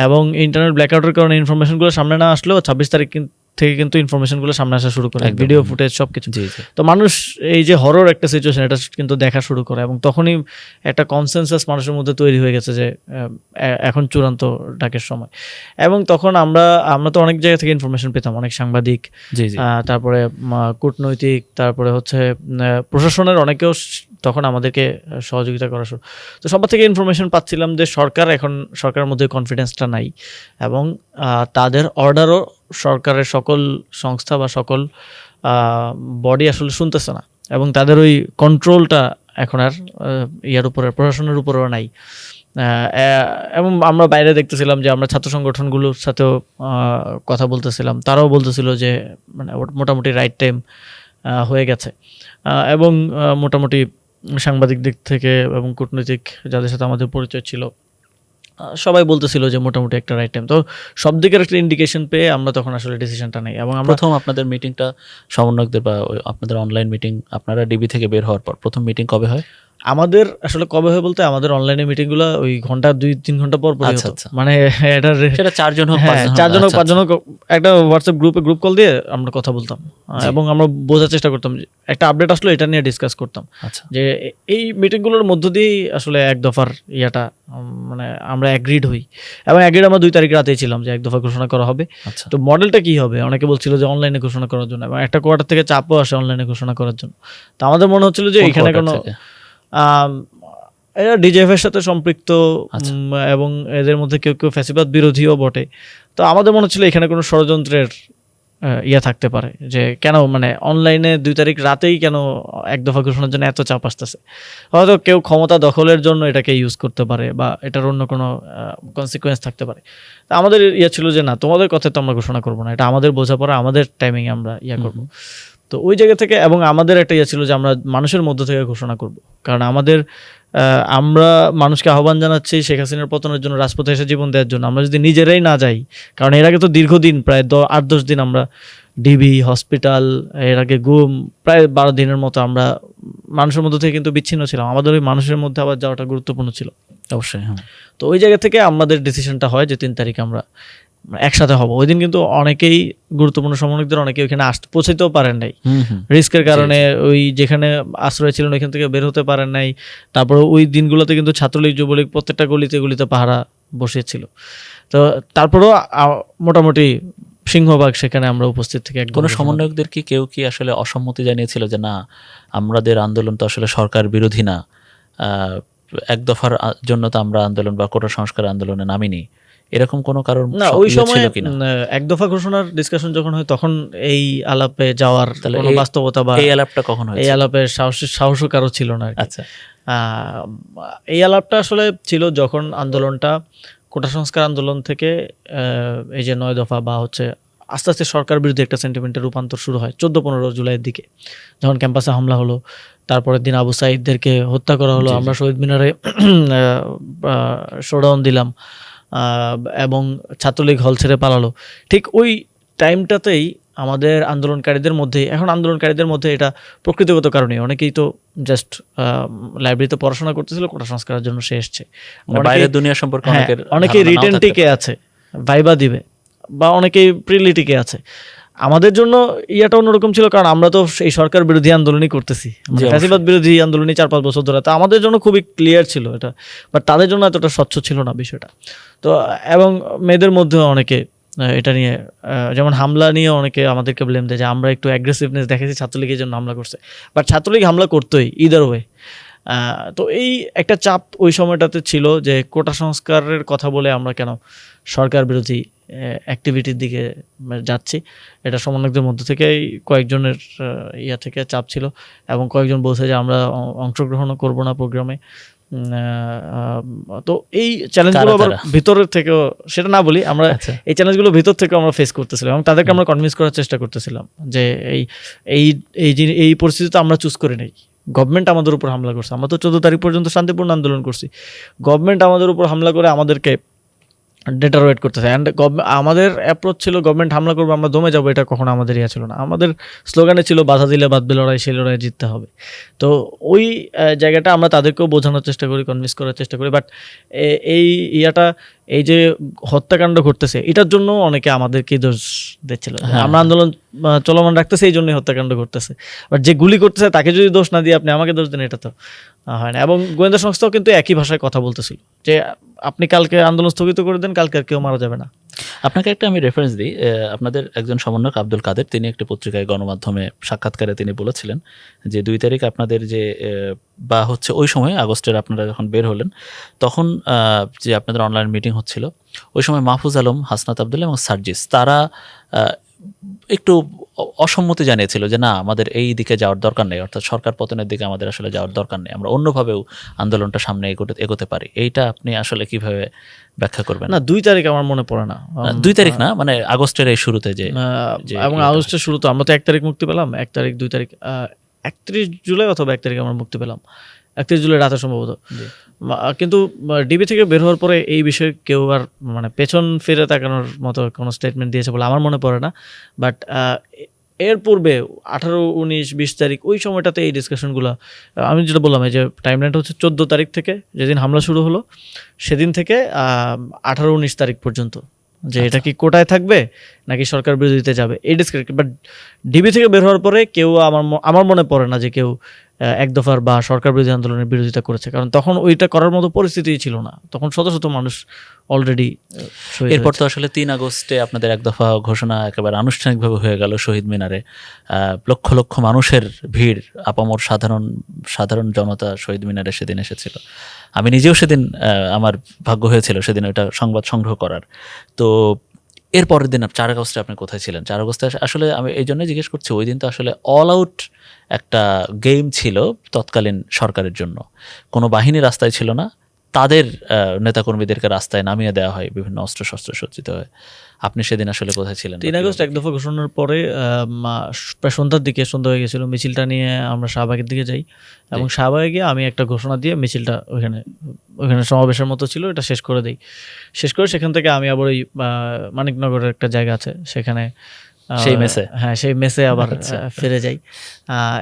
এবং ইন্টারনেট ব্ল্যাকআউটের কারণে ইনফরমেশনগুলো সামনে না আসলেও 26 তারিখ থেকে কিন্তু ইনফরমেশনগুলো সামনে আসা শুরু করে, ভিডিও ফুটেজ সবকিছু। তো মানুষ এই যে হরর একটা সিচুয়েশন, এটা কিন্তু দেখা শুরু করে, এবং তখনই একটা কনসেনসাস মানুষের মধ্যে তৈরি হয়ে গেছে যে এখন চূড়ান্ত ডাকের সময়। এবং তখন আমরা তো অনেক জায়গা থেকে ইনফরমেশন পেতাম, অনেক সাংবাদিক, তারপরে কূটনৈতিক, তারপরে হচ্ছে প্রশাসনের অনেকেও তখন আমাদেরকে সহযোগিতা করা শুরু। তো সবার থেকে ইনফরমেশন পাচ্ছিলাম যে সরকারের মধ্যে কনফিডেন্সটা নাই, এবং তাদের অর্ডারও সরকারের সকল সংস্থা বা সকল বডি আসলে শুনতেছে না, এবং তাদের ওই কন্ট্রোলটা এখন আর ইয়ার উপরে, প্রশাসনের উপরেও নাই। এবং আমরা বাইরে দেখতেছিলাম যে আমরা ছাত্র সংগঠনগুলোর সাথেও কথা বলতেছিলাম, তারাও বলতেছিল যে মোটামুটি রাইট টাইম হয়ে গেছে, এবং মোটামুটি সাংবাদিক দিক থেকে এবং কূটনৈতিক যাদের সাথে আমাদের পরিচয় ছিল সবাই বলতেছিল যে মোটামুটি একটা রাইট টাইম। তো সব দিকের একটা ইন্ডিকেশন পেয়ে আমরা তখন আসলে ডিসিশনটা নেই। এবং আমরা প্রথম আপনাদের মিটিংটা সমন্বয়কদের বা আপনাদের অনলাইন মিটিং, আপনারা ডিবি থেকে বের হওয়ার পর প্রথম মিটিং কবে হয়? আমাদের আসলে কবে হয় বলতে, আমাদের অনলাইনে মিটিংগুলো ওই ঘন্টা 2-3 ঘন্টা পর পরই হতো। সেটা 4 জন হোক, 4 জন হোক, 5 জন হোক, একটা হোয়াটসঅ্যাপ গ্রুপ কল দিয়ে আমরা কথা বলতাম, এবং আমরা বোঝার চেষ্টা করতাম যে একটা আপডেট আসলো এটা নিয়ে ডিসকাস করতাম, যে এই মিটিংগুলোর মধ্য দিয়েই আসলে 1 দফার ইয়াটা আমরা অ্যাগ্রিড হই, এবং অ্যাগ্রিড আমরা 2 তারিখ রাতেই ছিলাম যে 1 দফা ঘোষণা করা হবে। তো মডেলটা কি হবে, অনেকে বলছিল যে অনলাইনে ঘোষণা করার জন্য, এবং একটা কোয়ার্টার থেকে চাপও আসে অনলাইনে ঘোষণা করার জন্য। তো আমাদের মনে হচ্ছিল যে এখানে কোনো এরা ডিজিএফের সাথে সম্পৃক্ত, এবং এদের মধ্যে কেউ কেউ ফ্যাসিবাদ বিরোধীও বটে। তো আমাদের মনে হচ্ছিল এখানে কোনো ষড়যন্ত্রের ইয়া থাকতে পারে, যে কেন অনলাইনে 2 তারিখ রাতেই কেন 1 দফা ঘোষণার জন্য এত চাপ আসতেছে। হয়তো কেউ ক্ষমতা দখলের জন্য এটাকে ইউজ করতে পারে, বা এটার অন্য কোনো কনসিকুয়েন্স থাকতে পারে। তা আমাদের ইয়ে ছিল যে না, তোমাদের কথা তো আমরা ঘোষণা করবো না, এটা আমাদের বোঝাপড়া, আমাদের টাইমিংয়ে আমরা ইয়া করবো। তো ওই জায়গা থেকে, এবং আমাদের একটা ইয়ে ছিল যে আমরা মানুষের মধ্য থেকে ঘোষণা করব, কারণ আমরা মানুষকে আহ্বান জানাচ্ছি শেখ হাসিনার পতনের জন্য, রাজপথে এসে জীবন দেওয়ার জন্য। আমরা যদি নিজেরাই না যাই, কারণ এর আগে তো দীর্ঘদিন প্রায় 8-10 দিন আমরা ডিবি, হসপিটাল, এর আগে গুম, প্রায় 12 দিনের মতো আমরা মানুষের মধ্যে থেকে কিন্তু বিচ্ছিন্ন ছিলাম। আমাদের ওই মানুষের মধ্যে আবার যাওয়াটা গুরুত্বপূর্ণ ছিল। অবশ্যই। হ্যাঁ। তো ওই জায়গা থেকে আমাদের ডিসিশনটা হয় যে 3 তারিখে আমরা একসাথে হব। ওই দিন কিন্তু অনেকেই গুরুত্বপূর্ণ সমন্বয়কদের অনেকেই ওখানে পৌঁছাতেও পারেন নাই রিস্কের কারণে, ওই যেখানে আশ্রয় ছিলেন ওইখান থেকে বের হতে পারেন নাই। তারপরে ওই দিনগুলোতে কিন্তু ছাত্রলীগ যুবলীগ প্রত্যেকটা গলিতে গলিতে পাহারা বসিয়েছিল। তো তারপরেও মোটামুটি সিংহভাগ সেখানে আমরা উপস্থিত থেকে কোনো সমন্বয়কদের কি কেউ কি আসলে অসম্মতি জানিয়েছিল যে না আমাদের আন্দোলন তো আসলে সরকার বিরোধী না, এক দফার জন্য তো আমরা আন্দোলন বা কোটা সংস্কার আন্দোলনে নামিনি, এরকম কোনো কারণ না? ওই সময় এক দফা ঘোষণার ডিসকাশন যখন হয় তখন এই আলাপে যাওয়ার কোনো বাস্তবতা বা এই আলাপটা কখন হয়? এই আলাপের সাহসও কারো ছিল না। আচ্ছা, এই আলাপটা আসলে ছিল যখন আন্দোলনটা কোটা সংস্কার আন্দোলন থেকে এই যে 9 দফা বা হচ্ছে আস্তে আস্তে সরকার বিরোধী একটা সেন্টিমেন্টের রূপান্তর শুরু হয় 14-15 জুলাইয়ের দিকে, যখন ক্যাম্পাসে হামলা হলো। তারপরের দিন আবু সাঈদদেরকে হত্যা করা হলো, আমরা শহীদ মিনারে শোডাউন দিলাম এবং ছাত্রলীগ হল ছেড়ে পালালো। ঠিক ওই টাইমটাতেই আমাদের আন্দোলনকারীদের মধ্যে এটা প্রকৃতিগত কারণে অনেকেই তো জাস্ট লাইব্রেরিতে পড়াশোনা করতেছিল, কোটা সংস্কারের জন্য সে এসছে, বাইরের দুনিয়া সম্পর্কে অনেকেই রিটেন টিকে আছে, ভাইবা দিবে, বা অনেকেই প্রিলি টিকে আছে। আমাদের জন্য ইয়াটা অন্যরকম ছিল, কারণ আমরা তো এই সরকার বিরোধী আন্দোলনই করতেছি, ফ্যাসিবাদ বিরোধী আন্দোলনই 4-5 বছর ধরে। তো আমাদের জন্য খুবই ক্লিয়ার ছিল এটা, বাট তাদের জন্য এতটা স্বচ্ছ ছিল না বিষয়টা। তো এবং মেয়েদের মধ্যে অনেকে এটা নিয়ে, যেমন হামলা নিয়ে অনেকে আমাদেরকে ব্লেম দেয় যে আমরা একটু অ্যাগ্রেসিভনেস দেখেছি, ছাত্রলীগের জন্য হামলা করছে, বাট ছাত্রলীগ হামলা করতোই ইদার ওয়ে। তো এই একটা চাপ ওই সময়টাতে ছিল যে কোটা সংস্কারের কথা বলে আমরা কেন সরকার বিরোধী অ্যাক্টিভিটির দিকে যাচ্ছি। এটা সমন্বয়কদের মধ্যে থেকেই কয়েকজনের ইয়া থেকে চাপ ছিল, এবং কয়েকজন বলছে যে আমরা অংশগ্রহণও করব না প্রোগ্রামে। তো এই চ্যালেঞ্জগুলো আবার ভিতরের থেকেও, সেটা না বলি, আমরা এই চ্যালেঞ্জগুলো ভিতর থেকে আমরা ফেস করতেছিলাম এবং তাদেরকে আমরা কনভিন্স করার চেষ্টা করতেছিলাম যে এই পরিস্থিতিতে আমরা চুজ করে নেই। গভর্নমেন্ট আমাদের উপর হামলা করছে, আমরা তো 14 তারিখ পর্যন্ত শান্তিপূর্ণ আন্দোলন করছি, গভর্নমেন্ট আমাদের উপর হামলা করে আমাদেরকে ডেটারোয়েট করতেছে। অ্যান্ড আমাদের অ্যাপ্রোচ ছিল গভর্নমেন্ট হামলা করবে আমরা দমে যাবো, এটা কখনো আমাদের ইয়া ছিল না। আমাদের স্লোগানে ছিল বাধা দিলে বাঁধবে লড়াই, সেই লড়াই জিততে হবে। তো ওই জায়গাটা আমরা তাদেরকেও বোঝানোর চেষ্টা করি, কনভিন্স করার চেষ্টা করি। বাট এই ইয়াটা, এই যে হত্যাকাণ্ড ঘটতেছে, এটার জন্য অনেকে আমাদেরকেই দোষ দিচ্ছিল, আমরা আন্দোলন চলমান রাখতেছি এই জন্যই হত্যাকাণ্ড ঘটতেছে। বাট যে গুলি করতেছে তাকে যদি দোষ না দিয়ে আপনি আমাকে দোষ দেন, এটা তো হয় না। এবং গোয়েন্দা সংস্থাও কিন্তু একই ভাষায় কথা বলতেছিল যে আপনি কালকে আন্দোলন স্থগিত করে দেন, কালকে আর কেউ মারা যাবে না। আপনাকে একটা আমি রেফারেন্স দিই, আপনাদের একজন সমন্বয়ক আব্দুল কাদের, তিনি একটি পত্রিকায় গণমাধ্যমে সাক্ষাৎকারে তিনি বলেছিলেন যে 2 তারিখ আপনাদের যে বা হচ্ছে ওই সময় আগস্টের আপনারা যখন বের হলেন তখন যে আপনাদের অনলাইন মিটিং হচ্ছিল, ওই সময় মাহফুজ আলম, হাসনাত আবদুল্লাহ এবং সার্জিস তারা একটু অসম্মতি জানিয়েছিল যে না আমাদের এই দিকে যাওয়ার দরকার নেই, অর্থাৎ সরকার পতনের দিকে আমাদের আসলে যাওয়ার দরকার নেই, আমরা অন্যভাবেও আন্দোলনটা সামনে এগোতে পারি। এইটা আপনি আসলে কিভাবে ব্যাখ্যা করবেন? না 2 তারিখ আমার মনে পড়ে না, 2 তারিখ না, মানে আগস্টের এই শুরুতে যে, এবং আগস্টের শুরুতে আমরা তো 1 তারিখ মুক্তি পেলাম, 1 তারিখ 2 তারিখ 31 জুলাই অথবা 1 তারিখ আমরা মুক্তি পেলাম, 31 জুলাই রাতে সম্ভবত। কিন্তু ডিবি থেকে বের হওয়ার পরে এই বিষয়ে কেউ আর মানে পেছন ফিরে তাকানোর মতো কোনো স্টেটমেন্ট দিয়েছে বলে আমার মনে পড়ে না। বাট এর পূর্বে 18, 19, 20 তারিখ ওই সময়টাতে এই ডিসকাশনগুলো, আমি যেটা বললাম এই যে টাইমলাইনটা হচ্ছে 14 তারিখ থেকে যেদিন হামলা শুরু হলো সেদিন থেকে 18, 19 তারিখ পর্যন্ত, যে এটা কি কোটায় থাকবে নাকি সরকার বিরোধীতে যাবে এই ডিসকাশন। বাট ডিবি থেকে বের হওয়ার পরে কেউ আমার মনে পড়ে না যে কেউ এক দফার বা সরকার বিরোধী আন্দোলনের বিরোধিতা করেছে, কারণ তখন ওইটা করার মতো পরিস্থিতিই ছিল না, তখন শত শত মানুষ অলরেডি। এরপর তো আসলে 3 আগস্টে আপনাদের এক দফা ঘোষণা একেবারে আনুষ্ঠানিকভাবে হয়ে গেল শহীদ মিনারে, লক্ষ লক্ষ মানুষের ভিড়, আপামর সাধারণ জনতা শহীদ মিনারে সেদিন এসেছিল। আমি নিজেও সেদিন আমার ভাগ্য হয়েছিল সেদিন ওইটা সংবাদ সংগ্রহ করার। তো এর পরের দিন 4 আগস্টে আপনি কোথায় ছিলেন? 4 আগস্টে আসলে আমি এই জন্যই জিজ্ঞেস করছি, ওই দিন তো আসলে অল আউট একটা গেম ছিল তৎকালীন সরকারের জন্য, কোনো বাহিনী রাস্তায় ছিল না, তাদের নেতাকর্মীদেরকে রাস্তায় নামিয়ে দেওয়া হয় বিভিন্ন অস্ত্রশস্ত্র সজ্জিত হয়ে। আপনি সেদিন আসলে কোথায় ছিলেন? 3 আগস্ট এক দফা ঘোষণার পরে প্রায় সন্ধ্যা হয়ে গেছিলো, মিছিলটা নিয়ে আমরা শাহবাগের দিকে যাই এবং শাহবাগে গিয়ে আমি একটা ঘোষণা দিয়ে মিছিলটা ওইখানে সমাবেশের মতো ছিল, এটা শেষ করে সেখান থেকে আমি আবার ওই মানিকনগরের একটা জায়গা আছে সেখানে সেই মেসে? হ্যাঁ, সেই মেসে আবার আচ্ছা। ফিরে যাই।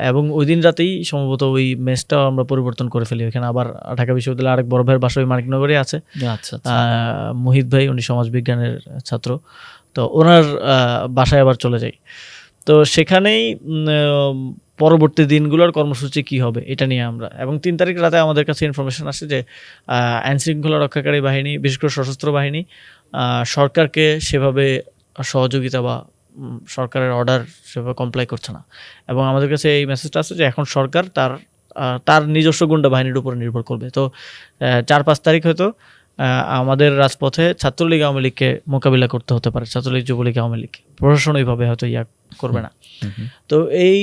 এবং ওই দিন রাতেই সম্ভবত ওই মেসটাও আমরা পরিবর্তন করে ফেলি। ওইখানে আবার ঢাকা বিশ্ববিদ্যালয়ের আরেক বড় ভাইয়ের বাসা ওই মানিকনগরে আছে। আচ্ছা, আচ্ছা। মুহিত ভাই, উনি সমাজবিজ্ঞানের ছাত্র। তো ওনার বাসায় আবার চলে যাই। তো সেখানেই পরবর্তী দিনগুলোর কর্মসূচি কি হবে এটা নিয়ে আমরা, এবং ৩ তারিখ রাতে আমাদের কাছে ইনফরমেশন আসে যে আইনশৃঙ্খলা রক্ষাকারী বাহিনী, বিশেষ করে সশস্ত্র বাহিনী সরকারকে সেভাবে সহযোগিতা বা সরকারের অর্ডার সেভাবে কমপ্লাই করছে না। এবং আমাদের কাছে এই মেসেজটা আছে যে এখন সরকার তার নিজস্ব গুন্ডা বাহিনীর উপর নির্ভর করবে। তো ৪-৫ তারিখ হয়তো আমাদের রাজপথে ছাত্রলীগ আওয়ামী লীগকে মোকাবিলা করতে হতে পারে, ছাত্রলীগ যুবলীগ আওয়ামী লীগ, প্রশাসন ওইভাবে হয়তো করবে না। তো এই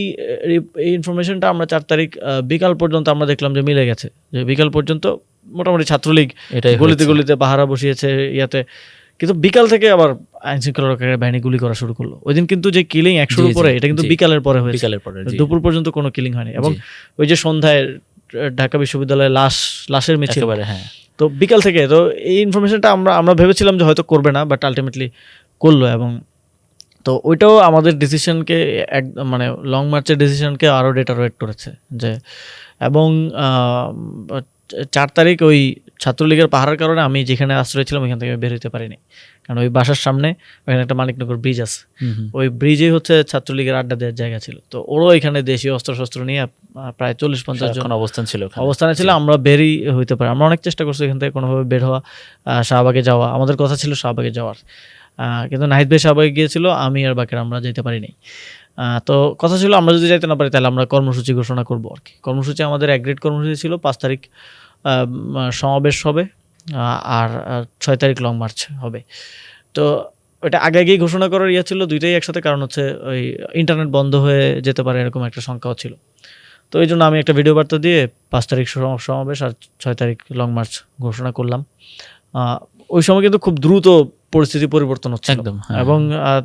ইনফরমেশনটা আমরা ৪ তারিখ বিকাল পর্যন্ত আমরা দেখলাম যে মিলে গেছে, যে বিকাল পর্যন্ত মোটামুটি ছাত্রলীগ এটাই গলিতে গলিতে পাহারা বসিয়েছে ইয়াতে। কিন্তু বিকাল থেকে আবার আইনশৃঙ্খলা রক্ষাকারী বাহিনী গুলি করা শুরু করলো। ওই দিন কিন্তু যে কিলিং ১০০ উপরে, এটা কিন্তু বিকালের পরে হয়েছে, বিকালের পরে, দুপুর পর্যন্ত কোনো কিলিং হয়নি। এবং ওই যে সন্ধ্যায় ঢাকা বিশ্ববিদ্যালয়ে লাশের মিছিল, হ্যাঁ, তো বিকাল থেকে। তো এই ইনফরমেশনটা আমরা ভেবেছিলাম যে হয়তো করবে না, বাট আলটিমেটলি করলো। এবং তো ওইটাও আমাদের ডিসিশনকে মানে লং মার্চের ডিসিশনকে আরও ডেটারেট করেছে যে। এবং ৪ তারিখ ওই ছাত্রলীগের পাহাড়ের কারণে আমি যেখানে আশ্রয় ছিলাম ওইখান থেকে বের হতে পারিনি, কারণ ওই বাসার সামনে ওইখানে একটা মানিকনগর ব্রিজ আছে, ওই ব্রিজেই হচ্ছে ছাত্রলীগের আড্ডা দেওয়ার জায়গা ছিল। তো ওরও এখানে দেশীয় অস্ত্রশস্ত্র নিয়ে প্রায় 40-50 জন অবস্থানে ছিল। আমরা বেরই হইতে পারি, আমরা অনেক চেষ্টা করছি এখান থেকে কোনোভাবে বের হওয়া, শাহবাগে যাওয়া। আমাদের কথা ছিল শাহবাগে যাওয়ার, কিন্তু নাহিদ ভাই শাহবাগে গিয়েছিল, আমি আর বাকিরা আমরা যেতে পারিনি। তো কথা ছিল আমরা যদি যাইতে না পারি তাহলে আমরা কর্মসূচি ঘোষণা করবো আর কি। কর্মসূচি আমাদের অ্যাগ্রিড কর্মসূচি ছিল 5 তারিখ সমাবেশ হবে, আর 6 তারিখ লং মার্চ হবে। তো ওইটা আগে আগেই ঘোষণা করার ছিল, দুইটাই একসাথে, কারণ হচ্ছে ওই ইন্টারনেট বন্ধ হয়ে যেতে পারে এরকম একটা সংখ্যাও ছিল। তো এই জন্য আমি একটা ভিডিও বার্তা দিয়ে 5 তারিখ সমাবেশ আর 6 তারিখ লং মার্চ ঘোষণা করলাম। ওই সময় কিন্তু খুব দ্রুত পরিস্থিতি পরিবর্তন হচ্ছে একদম, এবং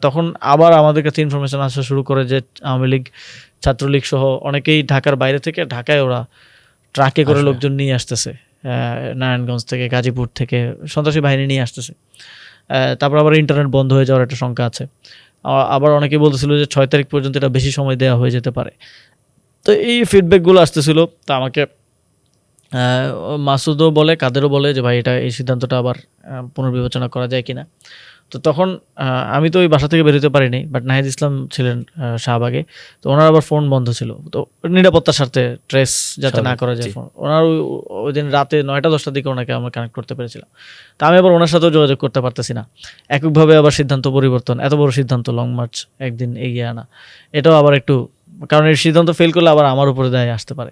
তখন আবার আমাদের কাছে ইনফরমেশন আসা শুরু করে যে আওয়ামী লীগ, ছাত্রলীগ সহ অনেকেই ঢাকার বাইরে থেকে ঢাকায় ওরা ট্রাকে করে লোকজন নিয়ে আসতেছে, নারায়ণগঞ্জ থেকে, গাজীপুর থেকে সন্ত্রাসী বাহিনী নিয়ে আসতেছে। তারপর আবার ইন্টারনেট বন্ধ হয়ে যাওয়ার একটা শঙ্কা আছে। আবার অনেকেই বলতেছিল যে 6 তারিখ পর্যন্ত এটা বেশি সময় দেওয়া হয়ে যেতে পারে। তো এই ফিডব্যাকগুলো আসতেছিল। তা আমাকে মাসুদও বলে, কাদেরও বলে যে ভাই এটা এই সিদ্ধান্তটা আবার পুনর্বিবেচনা করা যায় কিনা। তো তখন আমি তো ওই বাসা থেকে বেরোতে পারিনি, বাট নাহিদ ইসলাম ছিলেন শাহবাগে। তো ওনার আবার ফোন বন্ধ ছিল, তো নিরাপত্তার স্বার্থে ট্রেস যাতে না করা যায় ফোন। ওনার ওই দিন রাতে 9টা-10টার দিকে ওনাকে আমরা কানেক্ট করতে পেরেছিলাম। তা আমি আবার ওনার সাথেও যোগাযোগ করতে পারতেছি না। এককভাবে আবার সিদ্ধান্ত পরিবর্তন, এত বড় সিদ্ধান্ত লং মার্চ একদিন এগিয়ে আনা, এটাও আবার একটু, কারণ এই সিদ্ধান্ত ফেল করলে আবার আমার উপরে দায় আসতে পারে।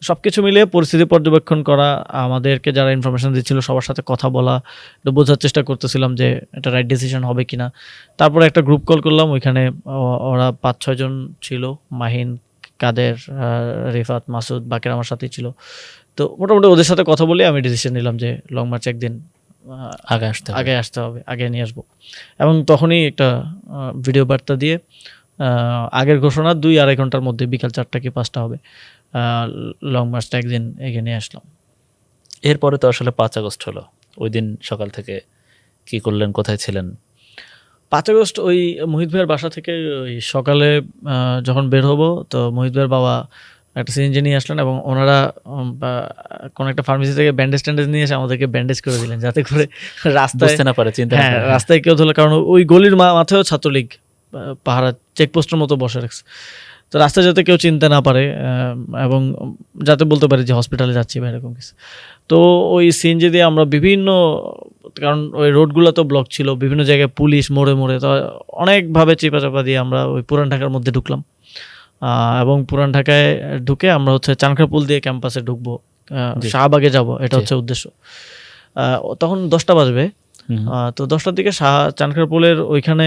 সব কিছু মিলিয়ে পরিস্থিতি পর্যবেক্ষণ করা, আমাদেরকে যারা ইনফরমেশন দিচ্ছিল সবার সাথে কথা বলা, বোঝার চেষ্টা করতেছিলাম যে এটা রাইট ডিসিশন হবে কিনা। তারপরে একটা গ্রুপ কল করলাম, ওইখানে ওরা 5-6 জন ছিল, মাহিন, কাদের, রিফাত, মাসুদ, বাকিরা আমার সাথেই ছিল। তো মোটামুটি ওদের সাথে কথা বলে আমি ডিসিশন নিলাম যে লং মার্চ একদিন আগে আসতে হবে, আগে নিয়ে আসবো। এবং তখনই একটা ভিডিও বার্তা দিয়ে আগের ঘোষণা 2-2.5 ঘন্টার মধ্যে বিকাল 4টা কি 5টা হবে, লং মার্চটা একদিন এগিয়ে নিয়ে আসলাম। এরপরে তো আসলে 5 আগস্ট হলো। ওই দিন সকাল থেকে কি করলেন, কোথায় ছিলেন? 5 আগস্ট ওই মোহিত ভাইয়ের বাসা থেকে ওই সকালে যখন বের হবো, তো মোহিত ভাইয়ের বাবা একটা সিরিঞ্জ নিয়ে আসলেন এবং ওনারা কোনো একটা ফার্মেসি থেকে ব্যান্ডেজ নিয়ে এসে আমাদেরকে ব্যান্ডেজ করে দিলেন, যাতে করে রাস্তায় না পারে, রাস্তায় কেউ ধরলে, কারণ ওই গলির মাথায়ও ছাত্রলীগ পাহারা চেকপোস্টের মতো বসে রাখছে। তো রাস্তায় যাতে কেউ চিনতে না পারে এবং যাতে বলতে পারে যে হসপিটালে যাচ্ছি বা এরকম কিছু। তো ওই সিএনজি দিয়ে আমরা বিভিন্ন, কারণ ওই রোডগুলো তো ব্লক ছিল, বিভিন্ন জায়গায় পুলিশ মোড়ে মোড়ে, তো অনেকভাবে চিপা দিয়ে আমরা ওই পুরান ঢাকার মধ্যে ঢুকলাম। এবং পুরান ঢাকায় ঢুকে আমরা হচ্ছে চানখারপুল দিয়ে ক্যাম্পাসে ঢুকবো, শাহবাগে যাব, এটা হচ্ছে উদ্দেশ্য। তখন 10টা বাজবে। তো 10টার দিকে চানখারপুলের ওইখানে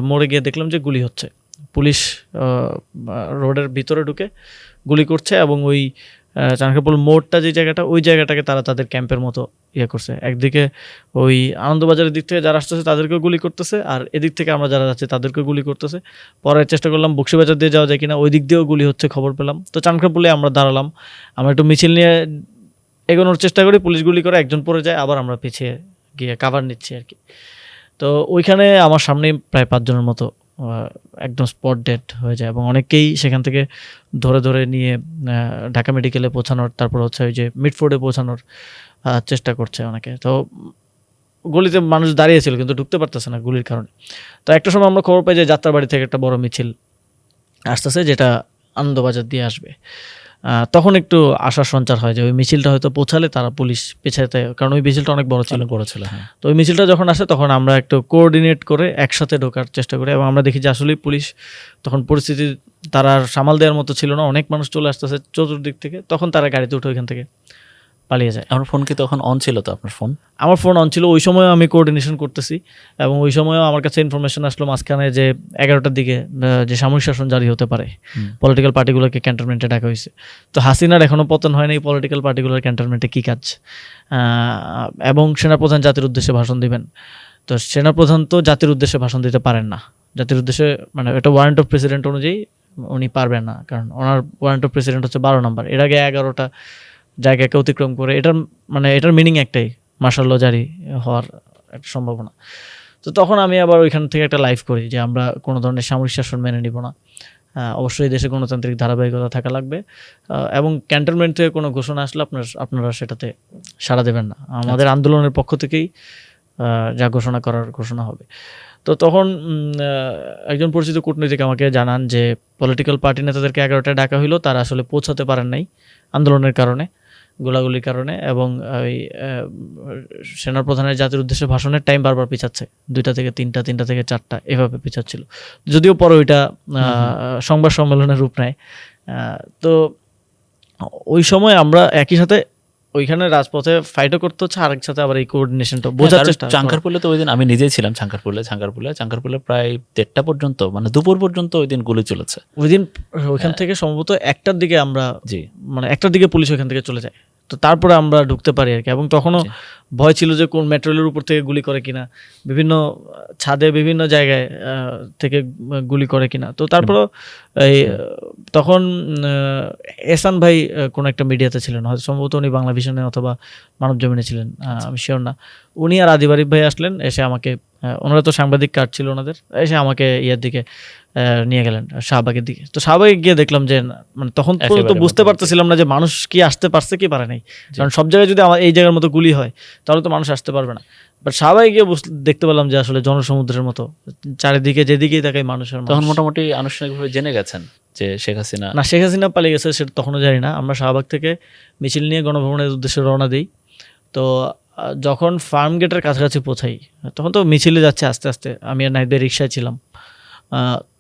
মোড়ে গিয়ে দেখলাম যে গুলি হচ্ছে, পুলিশ রোডের ভিতরে ঢুকে গুলি করছে। এবং ওই চানখারপুল মোড়টা যে জায়গাটা, ওই জায়গাটাকে তারা তাদের ক্যাম্পের মতো করছে। একদিকে ওই আনন্দবাজারের দিক থেকে যারা আসতেছে তাদেরকেও গুলি করতেছে, আর এদিক থেকে আমরা যারা যাচ্ছি তাদেরকেও গুলি করতেছে। পরে চেষ্টা করলাম বক্সিবাজার দিয়ে যাওয়া যায় কিনা, ওই দিক দিয়েও গুলি হচ্ছে, খবর পেলাম। তো চানখারপুলে আমরা দাঁড়ালাম, আমরা একটু মিছিল নিয়ে এগোনোর চেষ্টা করি, পুলিশ গুলি করে, একজন পড়ে যায়, আবার আমরা পিছিয়ে গিয়ে কাভার নিচ্ছি আর কি। তো ওইখানে আমার সামনে প্রায় 5 জনের মতো একদম স্পট ডেড হয়ে যায় এবং অনেকেই সেখান থেকে ধরে ধরে নিয়ে ঢাকা মেডিকেলে পৌঁছানোর, তারপর হচ্ছে ওই যে মিডফোর্ডে পৌঁছানোর চেষ্টা করছে অনেকে। তো গলিতে মানুষ দাঁড়িয়েছিল কিন্তু ঢুকতে পারতেছে না গুলির কারণে। তো একটা সময় আমরা খবর পাই যে যাত্রাবাড়ি থেকে একটা বড় মিছিল আসতেছে, যেটা আনন্দবাজার দিয়ে আসবে। তখন একটু আশার সঞ্চার হয় যে ওই মিছিলটা হয়তো পৌঁছালে তারা পুলিশ পেছাতে, কারণ ওই মিছিলটা অনেক বড় ছিল। অনেক বড় ছিল, হ্যাঁ। তো ওই মিছিলটা যখন আসে তখন আমরা একটু কোঅর্ডিনেট করে একসাথে ঢোকার চেষ্টা করি এবং আমরা দেখি যে আসলেই পুলিশ তখন পরিস্থিতি তারা আর সামাল দেওয়ার মতো ছিল না, অনেক মানুষ চলে আসতেছে চতুর্দিক থেকে, তখন তারা গাড়িতে উঠে ওইখান থেকে পালিয়ে যায়। আমার ফোন কি তখন অন ছিল? তো আপনার ফোন? আমার ফোন অন ছিল, ওই সময়ও আমি কোঅর্ডিনেশন করতেছি এবং ওই সময়ও আমার কাছে ইনফরমেশন আসলো মাঝখানে যে 11টার দিকে যে সামরিক শাসন জারি হতে পারে, পলিটিক্যাল পার্টিগুলোকে ক্যান্টনমেন্টে ডাকা হয়েছে। তো হাসিনার এখনও পতন হয়নি, পলিটিক্যাল পার্টিগুলোর ক্যান্টনমেন্টে কী কাজ, এবং সেনাপ্রধান জাতির উদ্দেশ্যে ভাষণ দিবেন। তো সেনাপ্রধান তো জাতির উদ্দেশ্যে ভাষণ দিতে পারেন না, জাতির উদ্দেশ্যে মানে এটা ওয়ারেন্ট অফ প্রেসিডেন্ট অনুযায়ী উনি পারবেন না, কারণ ওনার ওয়ারেন্ট অফ প্রেসিডেন্ট হচ্ছে 12 নম্বর, এর আগে 11টা জায়গাকে অতিক্রম করে। এটার মিনিং একটাই, মার্শাল ল জারি হওয়ার একটা সম্ভাবনা। তো তখন আমি আবার ওইখান থেকে একটা লাইভ করি যে আমরা কোনো ধরনের সামরিক শাসন মেনে নিব না, অবশ্যই দেশে গণতান্ত্রিক ধারাবাহিকতা থাকা লাগবে, এবং ক্যান্টনমেন্ট থেকে কোনো ঘোষণা আসলে আপনারা সেটাতে সাড়া দেবেন না, আমাদের আন্দোলনের পক্ষ থেকেই যা ঘোষণা করার ঘোষণা হবে। তো তখন একজন পরিচিত কূটনীতিক আমাকে জানান যে পলিটিক্যাল পার্টি নেতাদেরকে 11টায় ডাকা হইলো, তারা আসলে পৌঁছাতে পারেন নাই আন্দোলনের কারণে, গোলাগুলির কারণে, এবং ওই সেনাপ্রধানের জাতির উদ্দেশ্যে ভাষণের টাইম বারবার পিছাচ্ছে, 2টা থেকে 3টা, 3টা থেকে 4টা এভাবে পিছাচ্ছিল, যদিও পরে ওইটা সংবাদ সম্মেলনের রূপ নেয়। তো ওই সময় আমরা একই সাথে ওইখানে রাজপথে ফাইটও করতে হচ্ছে, আরেক সাথে আবার এই কোঅর্ডিনেশনটা বোঝার চেষ্টা। চাঙ্কারপুলে তো ওই দিন আমি নিজেই ছিলাম, চাঙ্কারপুলে প্রায় 1টা পর্যন্ত, মানে দুপুর পর্যন্ত ওই দিন গুলি চলেছে। ওই দিন ওইখান থেকে সম্ভবত 1টার দিকে আমরা, মানে 1টার দিকে পুলিশ ওইখান থেকে চলে যায়, তো তারপরে আমরা ঢুকতে পারি আর কি। এবং তখনও ভয় ছিল যে কোন মেট্রো রেলের উপর থেকে গুলি করে কিনা, বিভিন্ন ছাদে বিভিন্ন জায়গায় থেকে গুলি করে কিনা। তো তারপরও এই তখন এহসান ভাই কোন একটা মিডিয়াতে ছিলেন, হয়তো সম্ভবত উনি বাংলা ভিশনে অথবা মানব জমিনে ছিলেন, আমি শিওর না। উনি আর আদিব আরিফ ভাই আসলেন, এসে আমাকে, ওনারা তো সাংবাদিক কার্ড ছিল ওনাদের, এসে আমাকে ইয়ের দিকে নিয়ে গেলেন, শাহবাগের দিকে। তো শাহবাগে গিয়ে দেখলাম যে মানে তখন তো বুঝতে পারতেছিলাম না যে মানুষ কি আসতে পারছে কি পারে নাই, কারণ সব জায়গায় যদি আমার এই জায়গার মতো গুলি হয় তাহলে তো মানুষ আসতে পারবে না। বাট শাহবাগে গিয়ে দেখতে পেলাম যে আসলে জনসমুদ্রের মতো চারিদিকে যেদিকেই তাকাই মানুষের। তখন মোটামুটি আনুষ্ঠানিকভাবে জেনে গেছেন যে শেখ হাসিনা পালিয়ে গেছে, সেটা তখনও জানি না। আমরা শাহবাগ থেকে মিছিল নিয়ে গণভবনের উদ্দেশ্যে রওনা দিই। তো যখন ফার্ম গেটের কাছাকাছি পৌঁছাই তখন তো মিছিলে যাচ্ছে আস্তে আস্তে, আমি আর নাইদ ভাই রিক্সায় ছিলাম।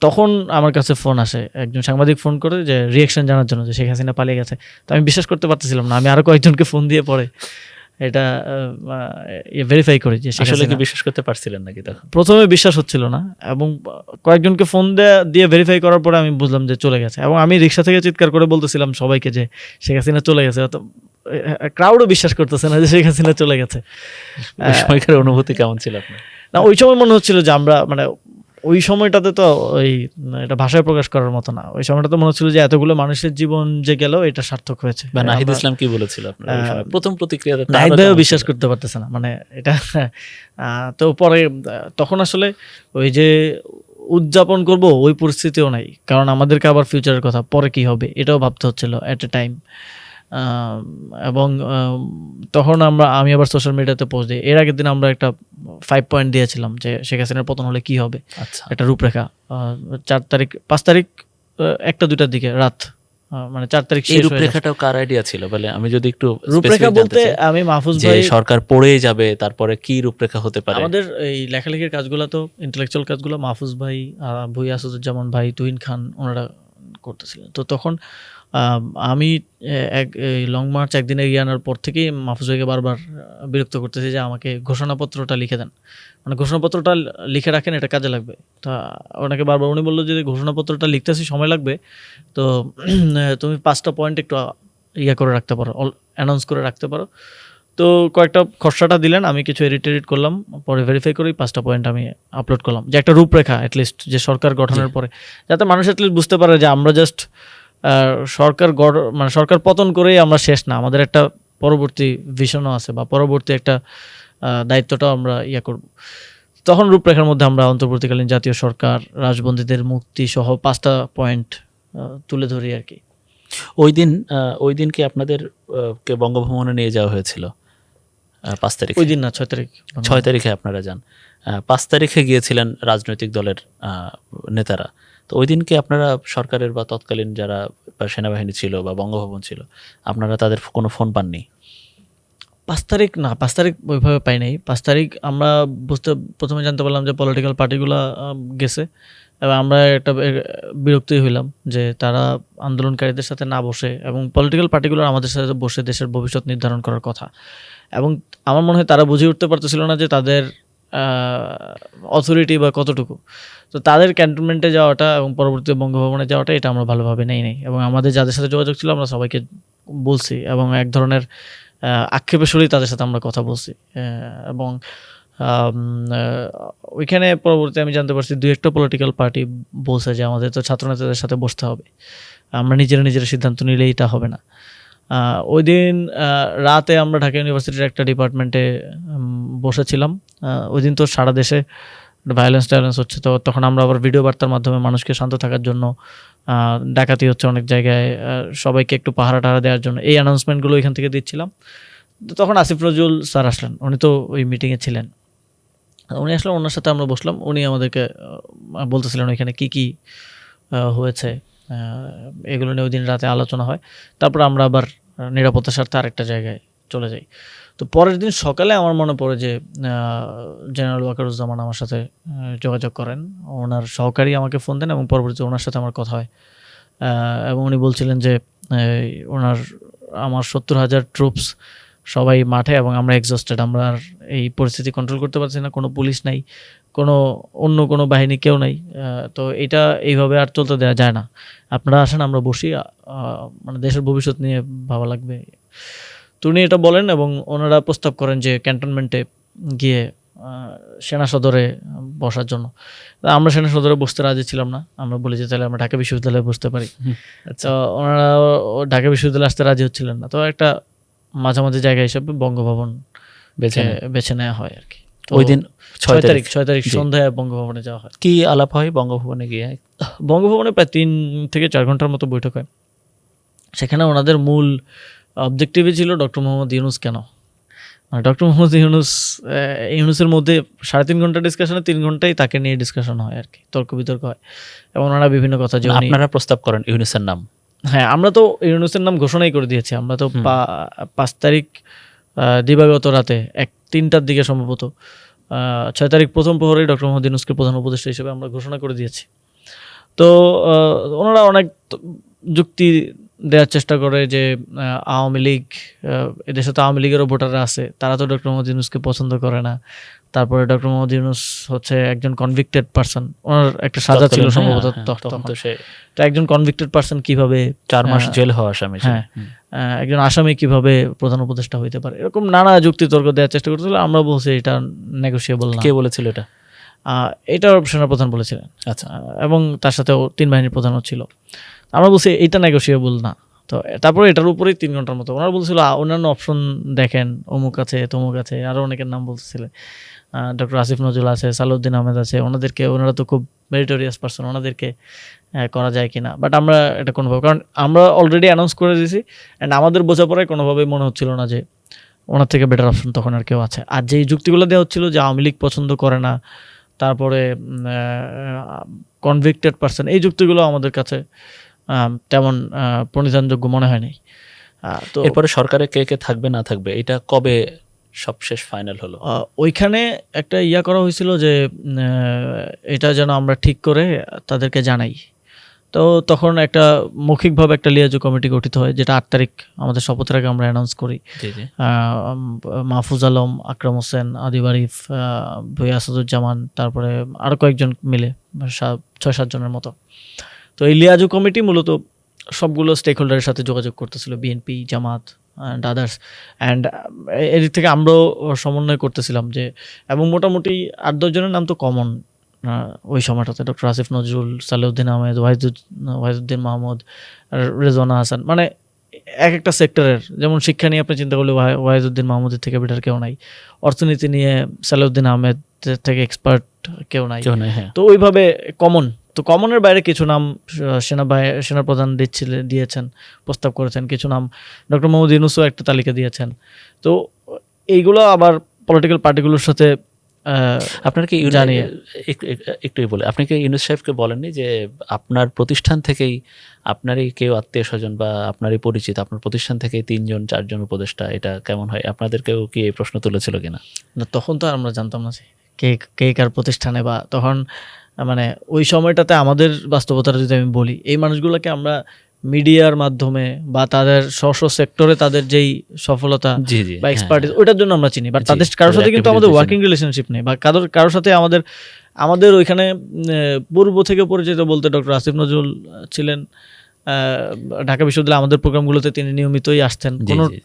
তখন আমার কাছে ফোন আসে, একজন সাংবাদিক ফোন করে যে রিয়াকশন জানার জন্য যে শেখ হাসিনা পালিয়ে গেছে। তো আমি বিশ্বাস করতে পারতেছিলাম না, আমি আরও কয়েকজনকে ফোন দিয়ে পরে এটা ভেরিফাই করি যে আসলে কি বিশ্বাস করতে পারছিলেন নাকি তখন? প্রথমে বিশ্বাস হচ্ছিল না, এবং কয়েকজনকে ফোন দিয়ে ভেরিফাই করার পরে আমি বুঝলাম যে চলে গেছে, এবং আমি রিক্সা থেকে চিৎকার করে বলতেছিলাম সবাইকে যে শেখ হাসিনা চলে গেছে। ক্রাউডও বিশ্বাস করতেছে না যে শেখ হাসিনা চলে গেছে। সময়কার অনুভূতি কেমন ছিল আপনার? না, ওই সময় মনে হচ্ছিল যে আমরা, মানে ওই সময়টাতে তো ওই এটা ভাষায় প্রকাশ করার মতো না, ওই সময়টাতে মনে হচ্ছিল যে এতগুলো মানুষের জীবন যে গেল এটা সার্থক হয়েছে। নাহিদ ইসলাম কি বলেছিল আপনার প্রথম প্রতিক্রিয়াতে? নাহিদ ভাইও বিশ্বাস করতে পারতেছে না, মানে এটা। তো পরে তখন আসলে ওই যে উদযাপন করব ওই পরিস্থিতিও নাই, কারণ আমাদেরকে আবার ফিউচারের কথা, পরে কি হবে এটাও ভাবতে হচ্ছিল এট এ টাইম। এবং তখন আমি আবার সোশ্যাল মিডিয়াতে পোস্ট দিই। এর আগের দিন আমরা একটা 5 পয়েন্ট দিয়েছিলাম যে শেখ হাসিনার পতন হলে কি হবে, একটা রূপরেখা। 4 তারিখ 5 তারিখ 1টা 2টার দিকে রাত, মানে 4 তারিখ এই রূপরেখাটাও কার আইডিয়া ছিল বলে? আমি যদি একটু রূপরেখা বলতে, আমি মাহফুজ ভাই, সরকার পড়েই যাবে তারপরে কি রূপরেখা হতে পারে? আমাদের এই লেখালেখির কাজগুলো তো ইন্টেলেকচুয়াল কাজগুলো মাহফুজ ভাই, ভুঁইয়া আসাদুজ্জামান ভাই, তুহিন খান, ওনারা করতেছিলেন। তো তখন আমি লং মার্চ একদিনে এগিয়ে আনার পর থেকেই মাহফুজ ভাইকে বারবার বিরক্ত করতেছি যে আমাকে ঘোষণাপত্রটা লিখে দেন, মানে ঘোষণাপত্রটা লিখে রাখেন, এটা কাজে লাগবে। তা ওনাকে বারবার উনি বললো যে ঘোষণাপত্রটা লিখতেছি সময় লাগবে, তো তুমি 5টা পয়েন্ট একটু করে রাখতে পারো, অ্যানাউন্স করে রাখতে পারো। তো কয়েকটা খসড়াটা দিলেন, আমি কিছু এডিট করলাম, পরে ভেরিফাই করি 5টা পয়েন্ট আমি আপলোড করলাম, যে একটা রূপরেখা অ্যাটলিস্ট, যে সরকার গঠনের পরে যাতে মানুষ অ্যাটলিস্ট বুঝতে পারে যে আমরা জাস্ট সরকার পতন করেই আমরা শেষ না, আমাদের একটা পরবর্তী ভিশনও আছে, বা পরবর্তী একটা দায়িত্বটাও আমরা করব। তখন রূপরেখার মধ্যে আমরা অন্তর্বর্তীকালীন জাতীয় সরকার, রাজবন্দীদের মুক্তি সহ 5টা পয়েন্ট তুলে ধরি আর কি। ওই দিন কি আপনাদের কে বঙ্গভবনে নিয়ে যাওয়া হয়েছিল? 5 তারিখ, ওই দিন না, 6 তারিখ। 6 তারিখে আপনারা যান। 5 তারিখে গিয়েছিলেন রাজনৈতিক দলের নেতারা। তো ওই দিন কি আপনারা সরকারের বা তৎকালীন যারা বা সেনাবাহিনী ছিল বা বঙ্গভবন ছিল, আপনারা তাদের কোনো ফোন পাননি? 5 তারিখ না, 5 তারিখ ওইভাবে পাই নাই। 5 তারিখ আমরা প্রথমে জানতে পারলাম যে পলিটিক্যাল পার্টিগুলা গেছে, এবং আমরা একটা বিরক্তি হইলাম যে তারা আন্দোলনকারীদের সাথে না বসে, এবং পলিটিক্যাল পার্টিগুলোর আমাদের সাথে বসে দেশের ভবিষ্যৎ নির্ধারণ করার কথা, এবং আমার মনে হয় তারা বুঝে উঠতে পারতেছিল না যে তাদের অথরিটি বা কতটুকু। তো তাদের ক্যান্টনমেন্টে যাওয়াটা এবং পরবর্তী বঙ্গভবনে যাওয়াটা, এটা আমরা ভালোভাবে নেই। এবং আমাদের যাদের সাথে যোগাযোগ ছিল আমরা সবাইকে বলছি, এবং এক ধরনের আক্ষেপের সরেই তাদের সাথে আমরা কথা বলছি। এবং ওইখানে পরবর্তী আমি জানতে পারছি 2-1টা পলিটিক্যাল পার্টি বলছে যে আমাদের তো ছাত্রনেতাদের সাথে বসতে হবে, আমরা নিজেরা সিদ্ধান্ত নিলেই এটা হবে না। ওই দিন রাতে আমরা ঢাকা ইউনিভার্সিটির একটা ডিপার্টমেন্টে বসেছিলাম। ওই দিন তো সারা দেশে ভায়োলেন্স হচ্ছে, তো তখন আমরা আবার ভিডিও বার্তার মাধ্যমে মানুষকে শান্ত থাকার জন্য, ডাকাতি হচ্ছে অনেক জায়গায়, সবাইকে একটু পাহারা টাহারা দেওয়ার জন্য এই অ্যানাউন্সমেন্টগুলো এখান থেকে দিচ্ছিলাম। তো তখন আসিফ নজরুল স্যার আসলেন, উনি তো ওই মিটিংয়ে ছিলেন। উনি আসলে ওনার সাথে আমরা বসলাম, উনি আমাদেরকে বলতেছিলেন ওইখানে কী কী হয়েছে, এগুলো নিয়ে ওই দিন রাতে আলোচনা হয়। তারপর আমরা আবার নিরাপত্তার স্বার্থে আরেকটা জায়গায় চলে যাই। তো পরের দিন সকালে আমার মনে পড়ে যে জেনারেল ওয়াকারুজ্জামান আমার সাথে যোগাযোগ করেন, ওনার সহকারী আমাকে ফোন দেন, এবং পরবর্তীতে ওনার সাথে আমার কথা হয়। এবং উনি বলছিলেন যে আমার 70,000 ট্রুপস সবাই মাঠে, এবং আমরা এক্সস্টেড, আমরা আর এই পরিস্থিতি কন্ট্রোল করতে পারছি না, কোনো পুলিশ নাই, অন্য কোনো বাহিনী কেউ নাই, তো এটা এইভাবে আর চলতে দেওয়া যায় না, আপনারা আসেন আমরা বসি, মানে দেশের ভবিষ্যৎ নিয়ে ভাবা লাগবে। তো উনি এটা বলেন, এবং ওনারা প্রস্তাব করেন যে ক্যান্টনমেন্টে গিয়ে সেনা সদরে বসার জন্য। আমরা সেনা সদরে বসতে রাজি ছিলাম না, আমরা বলি যে তাহলে আমরা ঢাকা বিশ্ববিদ্যালয়ে বসতে পারি। তো ওনারা ঢাকা বিশ্ববিদ্যালয়ে আসতে রাজি হচ্ছিলেন না, তো একটা মাঝামাঝি জায়গা হিসেবে বঙ্গভবন বেছে নেওয়া হয় আর কি। ওই দিন 6 তারিখ সন্ধ্যায় বঙ্গভবনে যাওয়া হয়। কি আলাপ হয় বঙ্গভবনে গিয়ে? বঙ্গভবনে প্রায় 3 থেকে 4 ঘন্টার মতো বৈঠক হয়। সেখানে ওনাদের মূল অবজেক্টিভই ছিল ডক্টর মোহাম্মদ ইউনূস কেন। ডক্টর মোহাম্মদ ইউনূসের মধ্যে 3.5 ঘন্টা ডিসকাশনে 3 ঘন্টাই তাকে নিয়ে ডিসকাশন হয় আর কি, তর্ক বিতর্ক হয়, এবং ওনারা বিভিন্ন কথা যে আপনারা প্রস্তাব করেন ইউনূসের নাম। হ্যাঁ, আমরা তো ইউনূসের নাম ঘোষণাই করে দিয়েছি। আমরা তো 5 তারিখ দিবাগত রাতে 3টার দিকে সম্ভবত, 6 তারিখ প্রথম প্রহরে ডক্টর মোহাম্মদ ইউনূসকে প্রধান উপদেষ্টা হিসেবে আমরা ঘোষণা করে দিয়েছি। তো ওনারা অনেক যুক্তি দেওয়ার চেষ্টা করে যে আওয়ামী লীগ, এদেশে তো আওয়ামী লীগেরও ভোটাররা আছে, তারা তো ডক্টর মোহাম্মদ ইউনূসকে পছন্দ করে না। তারপরে ডক্টর মোহাম্মদ ইউনূস হচ্ছে একজন কনভিক্টেড পারসন, ওনার একটা সাজা ছিল সম্ভবত তখন। তো একজন কনভিক্টেড পারসন কিভাবে 4 মাস জেল হওয়া আসামি, হ্যাঁ, একজন আসামি কিভাবে প্রধান উপদেষ্টা হইতে পারে, এরকম নানা যুক্তি তর্ক দেওয়ার চেষ্টা করছিল। আমরা বলছি এটা নেগোশিয়েবল না। কে বলেছিল এটা? এটা সেনাপ্রধান বলেছিলেন। আচ্ছা। এবং তার সাথে 3 বাহিনীর প্রধানও ছিল। আমরা বলছি এটা নেগোশিয়েবল না। তো তারপরে এটার উপরেই 3 ঘন্টার মতো ওনারা বলছিল অন্যান্য অপশন দেখেন, অমুক আছে তমুক আছে, আরও অনেকের নাম বলতেছিলেন। ডক্টর আসিফ নজরুল আছে, সালাউদ্দিন আহমেদ আছে, ওনারা তো খুব মেরিটোরিয়াস পারসন, ওনাদেরকে করা যায় কিনা। বাট আমরা এটা কোনোভাবে, কারণ আমরা অলরেডি অ্যানাউন্স করে দিয়েছি, অ্যান্ড আমাদের বোঝাপড়ায় কোনোভাবেই মনে হচ্ছিল না যে ওনার থেকে বেটার অপশন তখন আর কেউ আছে। আর যেই যুক্তিগুলো দেওয়া হচ্ছিল যে আওয়ামী লীগ পছন্দ করে না, তারপরে কনভিক্টেড পারসন, এই যুক্তিগুলো আমাদের কাছে তেমন প্রণিধানযোগ্য মনে হয় নাই। তো এরপরে সরকারে কে কে থাকবে না থাকবে এটা কবে সবশেষ ফাইনাল হলো? ওইখানে একটা করা হয়েছিল যে এটা যেন আমরা ঠিক করে তাদেরকে জানাই। তো তখন একটা মৌখিকভাবে একটা লিয়াজু কমিটি গঠিত হয়, যেটা 8 তারিখ আমাদের শপথের আগে আমরা অ্যানাউন্স করি। মাহফুজ আলম, আকরাম হোসেন, আদিব আরিফ, ভূঁইয়া আসাদুজ্জামান, তারপরে আরও কয়েকজন মিলে 6-7 জনের মতো। তো এই লিয়াজু কমিটি মূলত সবগুলো স্টেক হোল্ডারের সাথে যোগাযোগ করতেছিল, BNP, Jamaat and others, and এদিক থেকে আমরাও সমন্বয় করতেছিলাম যে, এবং মোটামুটি 8-10 জনের নাম তো কমন ওই সময়টাতে, ডক্টর আসিফ নজরুল, সালাউদ্দিন আহমেদ, ওয়াহিদুদ্দিন মাহমুদ, রেজওয়ানা হাসান, মানে এক একটা সেক্টরের, যেমন শিক্ষা নিয়ে আপনি চিন্তা করলে ওয়াহিদুদ্দিন মাহমুদের থেকে বেটার কেউ নাই, অর্থনীতি নিয়ে সালাউদ্দিন আহমেদ থেকে এক্সপার্ট কেউ নাই। হ্যাঁ। তো ওইভাবে কমনের বাইরে কিছু নাম সেনাপ্রধান দিয়েছেন, প্রস্তাব করেছেন, কিছু নাম ডক্টর মোহাম্মদ ইউনূসও একটা তালিকা দিয়েছেন। তো এইগুলো আবার পলিটিক্যাল পার্টিগুলোর সাথে আপনার কি জানিয়ে একটু বলে, আপনি কি ইউনূস সাহেবকে বলেননি যে আপনার প্রতিষ্ঠান থেকেই, আপনারই কেউ আত্মীয় স্বজন বা আপনারই পরিচিত, আপনার প্রতিষ্ঠান থেকেই 3-4 জন উপদেষ্টা, এটা কেমন হয়? আপনাদেরকেও কি এই প্রশ্ন তুলেছিল কিনা? না, তখন তো আর আমরা জানতাম না যে কে কার প্রতিষ্ঠানে, বা তখন মানে ওই সময়টাতে আমাদের বাস্তবতাটা যদি আমি বলি, এই মানুষগুলোকে আমরা মিডিয়ার মাধ্যমে বা তাদের স্ব সেক্টরে তাদের যেই সফলতা বা এক্সপার্টিস ওইটার জন্য আমরা চিনি, বাট তাদের কারোর সাথে কিন্তু আমাদের ওয়ার্কিং রিলেশনশিপ নেই, বা কারোর সাথে আমাদের ওইখানে পূর্ব থেকে পরিচিত বলতে ডক্টর আসিফ নজরুল ছিলেন। ঢাকা বিশ্ববিদ্যালয়ে আমাদের প্রোগ্রামগুলোতে তিনি নিয়মিতই আসতেন,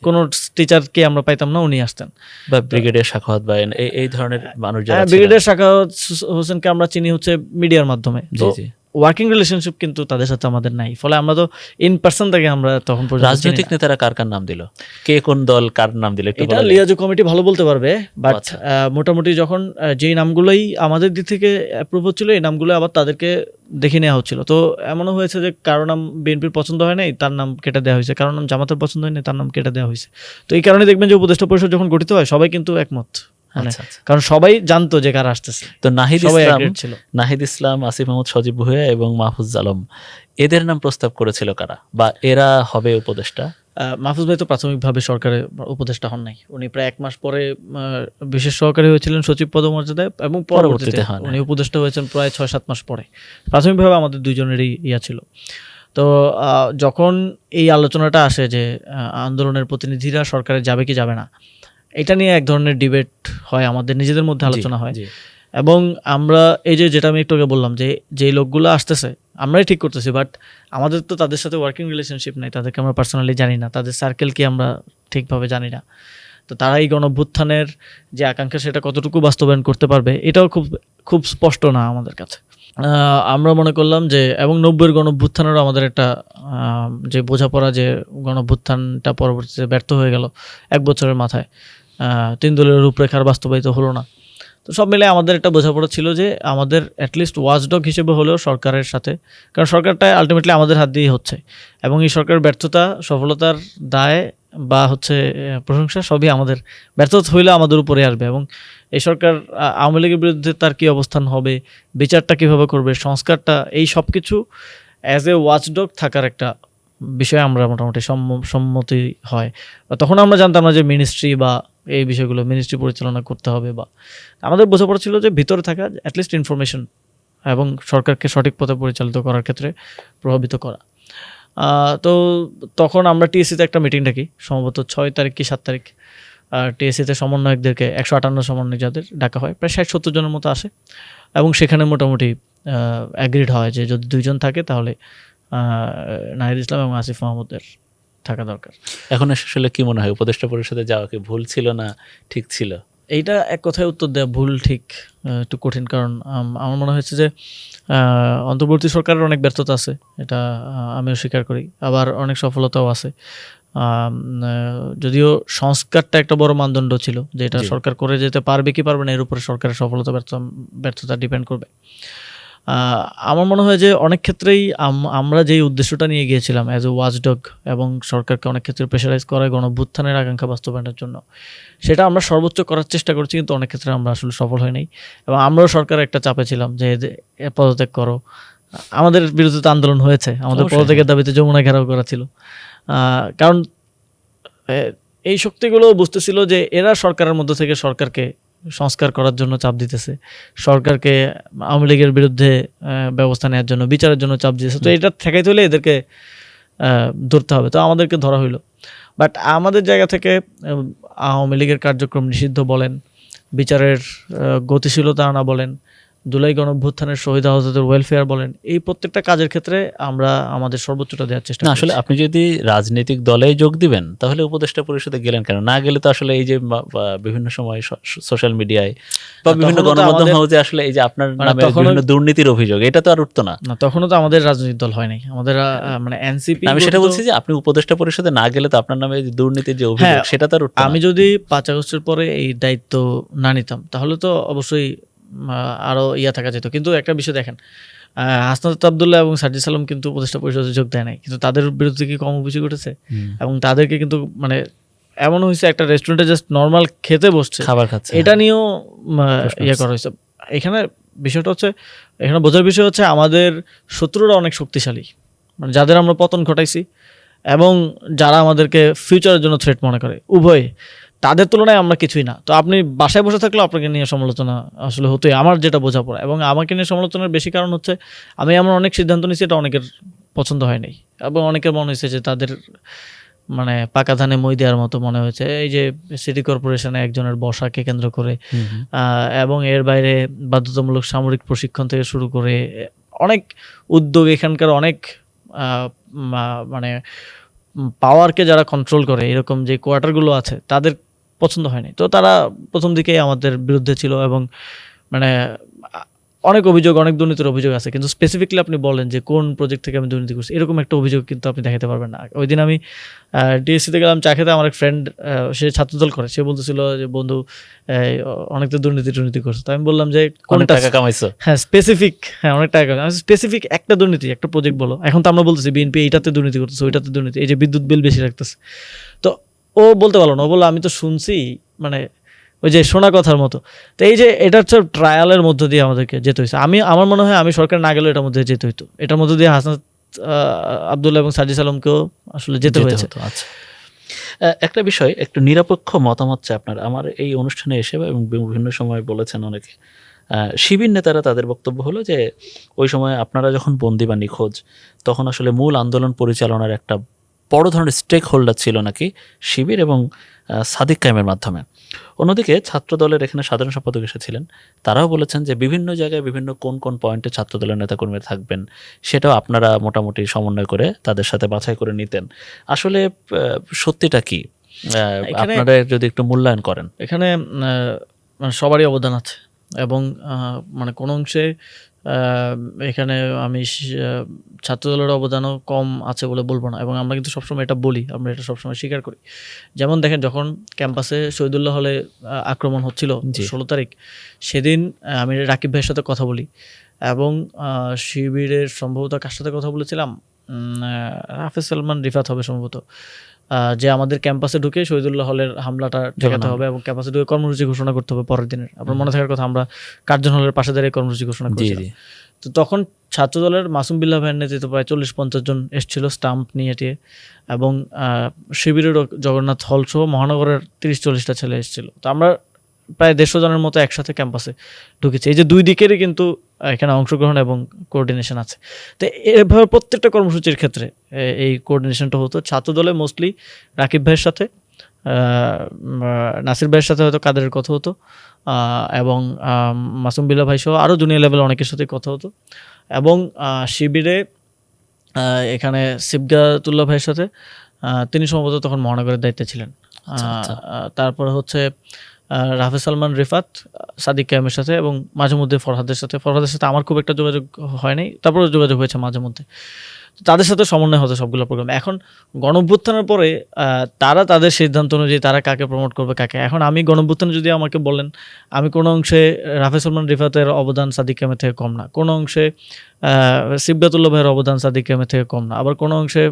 কোনো টিচারকে আমরা পাইতাম না, উনি আসতেন। বা ব্রিগেডিয়ার সাখাওয়াত বা এই ধরনের মানুষ যারা ছিলেন, ব্রিগেডিয়ার সাখাওয়াত হোসেনকে আমরা চিনি হচ্ছে মিডিয়ার মাধ্যমে। ওয়ার্কিং রিলেশনশিপ কিন্তু তাদের সাথে আমাদের নাই, ফলে আমরা তো ইন পার্সন থেকে আমরা তখন পর্যন্ত। রাজনৈতিক নেতারা কার কার নাম দিল, কে কোন দল কার নাম দিল, এটা লিয়াজু কমিটি ভালো বলতে পারবে, বাট মোটামুটি যখন যেই নামগুলোই আমাদের দিক থেকে অ্যাপ্রুভ হচ্ছিল, এই নামগুলো আবার তাদেরকে দেখে নেওয়া হচ্ছিল। তো এমনও হয়েছে যে কারো নাম বিএনপির পছন্দ হয় নাই, তার নাম কেটে দেওয়া হয়েছে, কারো নাম জামাতের পছন্দ হয় নাই, তার নাম কেটে দেওয়া হয়েছে। তো এই কারণে দেখবেন যে উপদেষ্টা পরিষদ যখন গঠিত হয় সবাই কিন্তু একমত, কারণ সবাই জানতো যে কারা আসতেছে। তো নাহিদ ইসলাম, আসিফ মাহমুদ সজীব ভুঁইয়া এবং মাহফুজ আলম, এদের নাম প্রস্তাব করেছিল কারা, বা এরা হবে উপদেষ্টা? মাহফুজ ভাই তো প্রাথমিকভাবে সরকারের উপদেষ্টা হন নাই, উনি প্রায় 1 মাস পরে বিশেষ সহকারী হয়েছিলেন সচিব পদমর্যাদায়, এবং পরবর্তীতে উনি উপদেষ্টা হয়েছেন প্রায় 6-7 মাস পরে। প্রাথমিকভাবে আমাদের দুইজনেরই ছিল। তো যখন এই আলোচনাটা আসে যে আন্দোলনের প্রতিনিধিরা সরকারে যাবে কি যাবে না, এটা নিয়ে এক ধরনের ডিবেট হয়, আমাদের নিজেদের মধ্যে আলোচনা হয়। এবং আমরা এই যেটা আমি একটু আগে বললাম যে যেই লোকগুলো আসতেছে আমরাই ঠিক করতেছি, বাট আমাদের তো তাদের সাথে ওয়ার্কিং রিলেশনশিপ নাই, তাদেরকে আমরা পার্সোনালি জানি না, তাদের সার্কেল কি আমরা ঠিকভাবে জানি না। তো তারা এই গণঅভ্যুত্থানের যে আকাঙ্ক্ষা সেটা কতটুকু বাস্তবায়ন করতে পারবে এটাও খুব স্পষ্ট না আমাদের কাছে। আমরা মনে করলাম যে, এবং 90-এর গণঅভ্যুত্থানেরও আমাদের একটা যে বোঝাপড়া, যে গণঅভ্যুত্থানটা পরবর্তীতে ব্যর্থ হয়ে গেল 1 বছরের মাথায়, 3 দলের রূপরেখার বাস্তবায়িত হলো না। তো সব মিলে আমাদের একটা বোঝাপড়া ছিল যে আমাদের অ্যাটলিস্ট ওয়াচডগ হিসেবে হলেও সরকারের সাথে, কারণ সরকারটা আলটিমেটলি আমাদের হাত দিয়েই হচ্ছে, এবং এই সরকারের ব্যর্থতা, সফলতার দায় বা প্রশংসা সবই আমাদের, ব্যর্থতা হইলে আমাদের উপরে আসবে। এবং এই সরকার আওয়ামী লীগের বিরুদ্ধে তার কী অবস্থান হবে, বিচারটা কীভাবে করবে, সংস্কারটা, এই সব কিছু অ্যাজ এ ওয়াচডগ থাকার একটা বিষয়ে আমরা মোটামুটি সম্মতি হয়। তখন আমরা জানতাম না যে মিনিস্ট্রি বা এই বিষয়গুলো মিনিস্ট্রি পরিচালনা করতে হবে, বা আমাদের বোঝাপড়া ছিল যে ভিতরে থাকা অ্যাটলিস্ট ইনফরমেশন এবং সরকারকে সঠিক পথে পরিচালিত করার ক্ষেত্রে প্রভাবিত করা। তো তখন আমরা টিএসসিতে একটা মিটিং ডাকি, সম্ভবত 6 তারিখ কি 7 তারিখ। টিএসসিতে সমন্বয়কদেরকে 158 সমন্বয়ক যাদের ডাকা হয়, প্রায় 60-70 জনের মতো আসে, এবং সেখানে মোটামুটি অ্যাগ্রিড হয় যে যদি 2 জন থাকে তাহলে নাহিদ ইসলাম এবং আসিফ মাহমুদের থাকা দরকার। এখন আসলে কি মনে হয়, উপদেষ্টা পরিষদে যাওয়া কি ভুল ছিল না ঠিক ছিল? এইটা এক কথায় উত্তর দেওয়া ভুল ঠিক একটু কঠিন, কারণ আমার মনে হয়েছে যে অন্তর্বর্তী সরকারের অনেক ব্যর্থতা আছে, এটা আমিও স্বীকার করি, আবার অনেক সফলতাও আছে। যদিও সংস্কারটা একটা বড় মানদণ্ড ছিল, যে এটা সরকার করে যেতে পারবে কি পারবে না এর উপরে সরকারের সফলতা ব্যর্থতা ডিপেন্ড করবে। আমার মনে হয় যে অনেক ক্ষেত্রেই আমরা যেই উদ্দেশ্যটা নিয়ে গিয়েছিলাম অ্যাজ এ ওয়াচডগ, এবং সরকারকে অনেক ক্ষেত্রে প্রেশারাইজ করা গণঅভ্যুত্থানের আকাঙ্ক্ষা বাস্তবায়নের জন্য, সেটা আমরা সর্বোচ্চ করার চেষ্টা করছি, কিন্তু অনেক ক্ষেত্রে আমরা আসলে সফল হই নাই। এবং আমরাও সরকারের একটা চাপে ছিলাম যে পদত্যাগ করো, আমাদের বিরুদ্ধে তো আন্দোলন হয়েছে, আমাদের পদত্যাগের দাবিতে যমুনা ঘেরাও করা ছিল, কারণ এই শক্তিগুলো বুঝতেছিল যে এরা সরকারের মধ্যে থেকে সরকারকে সংস্কার করার জন্য চাপ দিতেছে, সরকারকে আওয়ামী লীগের বিরুদ্ধে ব্যবস্থা নেওয়ার জন্য, বিচারের জন্য চাপ দিতেছে। তো এটা ঠেকাইতে হলে এদেরকে ধরতে হবে, তো আমাদেরকে ধরা হইলো। বাট আমাদের জায়গা থেকে আওয়ামী লীগের কার্যক্রম নিষিদ্ধ বলেন, বিচারের গতিশীলতা আনা বলেন, জুলাই গণঅভ্যুত্থানের শহীদ আহতদের ওয়েলফেয়ার বলেন, এই প্রত্যেকটা কাজের ক্ষেত্রে আমরা আমাদের সর্বোচ্চটা দেওয়ার চেষ্টা না করি। আসলে আপনি যদি রাজনৈতিক দলে যোগ দিবেন তাহলে উপদেষ্টা পরিষদে গেলেন কেন? না গেলে তো আসলে এই যে বা বিভিন্ন সময় সোশ্যাল মিডিয়ায় বা বিভিন্ন তখনও তো গণমাধ্যম আমাদের- হাউসে আসলে এই যে আপনার মানে নামে তখনও- বিভিন্ন দুর্নীতির অভিযোগ, এটা তো আর উঠতো না। না, তখনও তো আমাদের রাজনৈতিক দল হয় নাই, আমাদের মানে এনসিপি। আমি সেটা বলছি যে আপনি উপদেষ্টা পরিষদে না গেলে তো আপনার নামে যে দুর্নীতির যে অভিযোগ হ্যাঁ, সেটা তো আর উঠতো না। আমি যদি 5 আগস্টের পরে এই দায়িত্ব না নিতাম তাহলে তো অবশ্যই আরো থাকা যেত। কিন্তু একটা বিষয় দেখেন, হাসনাত আব্দুল্লাহ এবং সার্জিস আলম কিন্তু উপদেষ্টা পরিষদে যোগ দেয় নাই, কিন্তু তাদের বিরুদ্ধে কি কম অভিযোগ উঠেছে? এবং তাদেরকে কিন্তু মানে এমন হয়েছে একটা রেস্টুরেন্টে জাস্ট নর্মাল খেতে বসছে, খাবার খাচ্ছে, এটা নিয়েও প্রশ্ন করা হয়েছে। এখানে বিষয়টা হচ্ছে, এখানে বোঝার বিষয় হচ্ছে আমাদের শত্রুরা অনেক শক্তিশালী, মানে যাদের আমরা পতন ঘটাইছি এবং যারা আমাদেরকে ফিউচারের জন্য থ্রেট মনে করে, উভয় তাদের তুলনায় আমরা কিছুই না। তো আপনি বাসায় বসে থাকলেও আপনাকে নিয়ে সমালোচনা আসলে হতোই, আমার যেটা বোঝাপড়া। এবং আমাকে নিয়ে সমালোচনার বেশি কারণ হচ্ছে আমি এমন অনেক সিদ্ধান্ত নিয়েছি এটা অনেকের পছন্দ হয় নাই, এবং অনেকের মনে হয়েছে যে তাদের মানে পাকা ধানে মই দেওয়ার মতো মনে হয়েছে। এই যে সিটি কর্পোরেশনে একজনের বসাকে কেন্দ্র করে, এবং এর বাইরে বাধ্যতামূলক সামরিক প্রশিক্ষণ থেকে শুরু করে অনেক উদ্যোগ, এখানকার অনেক মানে পাওয়ারকে যারা কন্ট্রোল করে এরকম যে কোয়ার্টারগুলো আছে তাদের পছন্দ হয়নি। তো তারা প্রথম দিকেই আমাদের বিরুদ্ধে ছিল, এবং মানে অনেক অভিযোগ, অনেক দুর্নীতির অভিযোগ আছে। কিন্তু স্পেসিফিকলি আপনি বলেন যে কোন প্রজেক্ট থেকে আমি দুর্নীতি করছি, এরকম একটা অভিযোগ কিন্তু আপনি দেখাতে পারবেন না। ওই দিন আমি ডিএসসিতে গেলাম চা খেতে, আমার এক ফ্রেন্ড সে ছাত্রদল করে, সে বলতেছিল যে বন্ধু অনেক তো দুর্নীতি করছে। তো আমি বললাম যে অনেক টাকা কামাইছো। হ্যাঁ স্পেসিফিক, হ্যাঁ অনেক টাকা, স্পেসিফিক একটা দুর্নীতি, একটা প্রজেক্ট বলো। এখন তো আমরা বলতেছি বিএনপি এইটাতে দুর্নীতি করতেছে, ওইটাতে দুর্নীতি, এই যে বিদ্যুৎ বিল বেশি রাখতেছে। তো ও বলতে পারলো না, ও বললো আমি তো শুনছি, মানে ওই যে শোনা কথার মতো। তো এই যে এটা হচ্ছে ট্রায়ালের মধ্য দিয়ে আমাদেরকে যেতে হয়েছে। আমার মনে হয় আমি সরকার না গেলেও এটার মধ্যে যেতে হইতো, এটার মধ্যে দিয়ে হাসনাত আব্দুল্লাহ এবং সার্জিস আলমকেও আসলে যেতে হয়েছে। আচ্ছা, একটা বিষয়, একটু নিরপেক্ষ মতামত চাই আপনার। আমার এই অনুষ্ঠানে এসে এবং বিভিন্ন সময় বলেছেন অনেকে, শিবির নেতারা তাদের বক্তব্য হলো যে ওই সময় আপনারা যখন বন্দী বা নিখোঁজ, তখন আসলে মূল আন্দোলন পরিচালনার একটা বড় ধরনের স্টেক হোল্ডার ছিল নাকি শিবির এবং সাদিক কায়েমের মাধ্যমে। অন্যদিকে ছাত্রদলের এখানে সাধারণ সম্পাদক এসেছিলেন, তারাও বলেছেন যে বিভিন্ন জায়গায় বিভিন্ন কোন কোন পয়েন্টে ছাত্রদলের নেতাকর্মীরা থাকবেন সেটাও আপনারা মোটামুটি সমন্বয় করে তাদের সাথে বাছাই করে নিতেন। আসলে সত্যিটা কি, আপনারা যদি একটু মূল্যায়ন করেন। এখানে মানে সবারই অবদান আছে, এবং মানে কোনো অংশে এখানে আমি ছাত্রদলের অবদানও কম আছে বলে বলবো না, এবং আমরা কিন্তু সবসময় এটা বলি, আমরা এটা সবসময় স্বীকার করি। যেমন দেখেন, যখন ক্যাম্পাসে শহীদুল্লাহ হলে আক্রমণ হচ্ছিল 16 তারিখ, সেদিন আমি রাকিব ভাইয়ের সাথে কথা বলি, এবং শিবিরের সম্ভবত কার সাথে কথা বলেছিলাম, হাফেজ সালমান রিফাত হবে সম্ভবত, যে আমাদের ক্যাম্পাসে ঢুকে শহীদুল্লাহ হলের হামলাটা ঠেকাতে হবে এবং ক্যাম্পাসে ঢুকে কর্মসূচি ঘোষণা করতে হবে পরের দিনের। আপনার মনে থাকার কথা, আমরা কার্জন হলের পাশে দাঁড়িয়ে কর্মসূচি ঘোষণা করেছিলাম। তো তখন ছাত্রদলের মাসুম বিল্লাহ ভাইয়ের নেতৃত্বে প্রায় 40-50 জন এসেছিল স্টাম্প নিয়ে টিয়ে, এবং শিবিরের জগন্নাথ হল সহ মহানগরের 30-40টা ছেলে এসেছিল। তো আমরা প্রায় 150 জনের মতো একসাথে ক্যাম্পাসে ঢুকেছি। এই যে দুই দিকেরই কিন্তু এখানে অংশগ্রহণ এবং কোঅর্ডিনেশন আছে। তো এভাবে প্রত্যেকটা কর্মসূচির ক্ষেত্রে এই কোঅর্ডিনেশনটা হতো। ছাত্রদলে মোস্টলি রাকিব ভাইয়ের সাথে, নাসির ভাইয়ের সাথে হয়তো কাদের কথা হতো, এবং মাসুম বিল্লাহ ভাই সহ আরও জুনিয়র লেভেলে অনেকের সাথে কথা হতো। এবং শিবিরে এখানে সিবগাতুল্লাহ ভাইয়ের সাথে, তিনি সম্ভবত তখন মহানগরের দায়িত্বে ছিলেন। তারপরে হচ্ছে হাফেজ সালমান রিফাত, সাদিক কায়েমের সাথে, এবং মাঝে মধ্যে ফরহাদের সাথে আমার খুব একটা যোগাযোগ হয়নি, তারপরে যোগাযোগ হয়েছে মাঝে মধ্যে। তাদের সাথে সমন্বয় হতো সবগুলো প্রোগ্রাম। এখন গণঅভ্যুত্থানের পরে তারা তাদের সিদ্ধান্ত অনুযায়ী তারা কাকে প্রমোট করবে কাকে। এখন আমি গণঅভ্যুত্থানে যদি আমাকে বলেন, আমি কোনো অংশে হাফেজ সালমান রিফাতের অবদান সাদিক কায়েমের থেকে কম না, কোনো অংশে সিবগাতুল্লাহ ভাইয়ের অবদান সাদিক কায়েমের থেকে কম না, আবার কোনো অংশে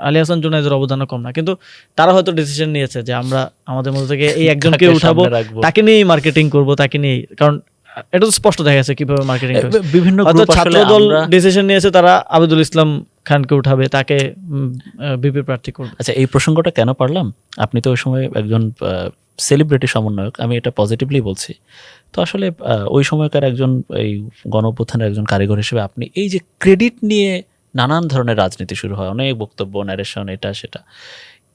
আলী হাসান জুনায়েদের অবদানও কম না। কিন্তু তারা হয়তো ডিসিশন নিয়েছে যে আমরা আমাদের মধ্যে থেকে এই একজনকে উঠাবো, তাকে নিয়েই মার্কেটিং করবো, তাকে নিয়েই। কারণ এটা তো স্পষ্ট দেখা গেছে কিভাবে মার্কেটিং করছে। বিভিন্ন ছাত্রদল ডিসিশন নিয়েছে তারা আবেদুল ইসলাম খানকে উঠাবে, তাকে বিপি প্রার্থী করবে। আচ্ছা, এই প্রসঙ্গটা কেন পারলাম, আপনি তো ওই সময় একজন সেলিব্রিটি সমন্বয়ক, আমি এটা পজিটিভলি বলছি। তো আসলে ওই সময়কার একজন এই গণঅভ্যুত্থানের একজন কারিগর হিসেবে আপনি এই যে ক্রেডিট নিয়ে নানান ধরনের রাজনীতি শুরু হয়, অনেক বক্তব্য, ন্যারেশন, এটা সেটা,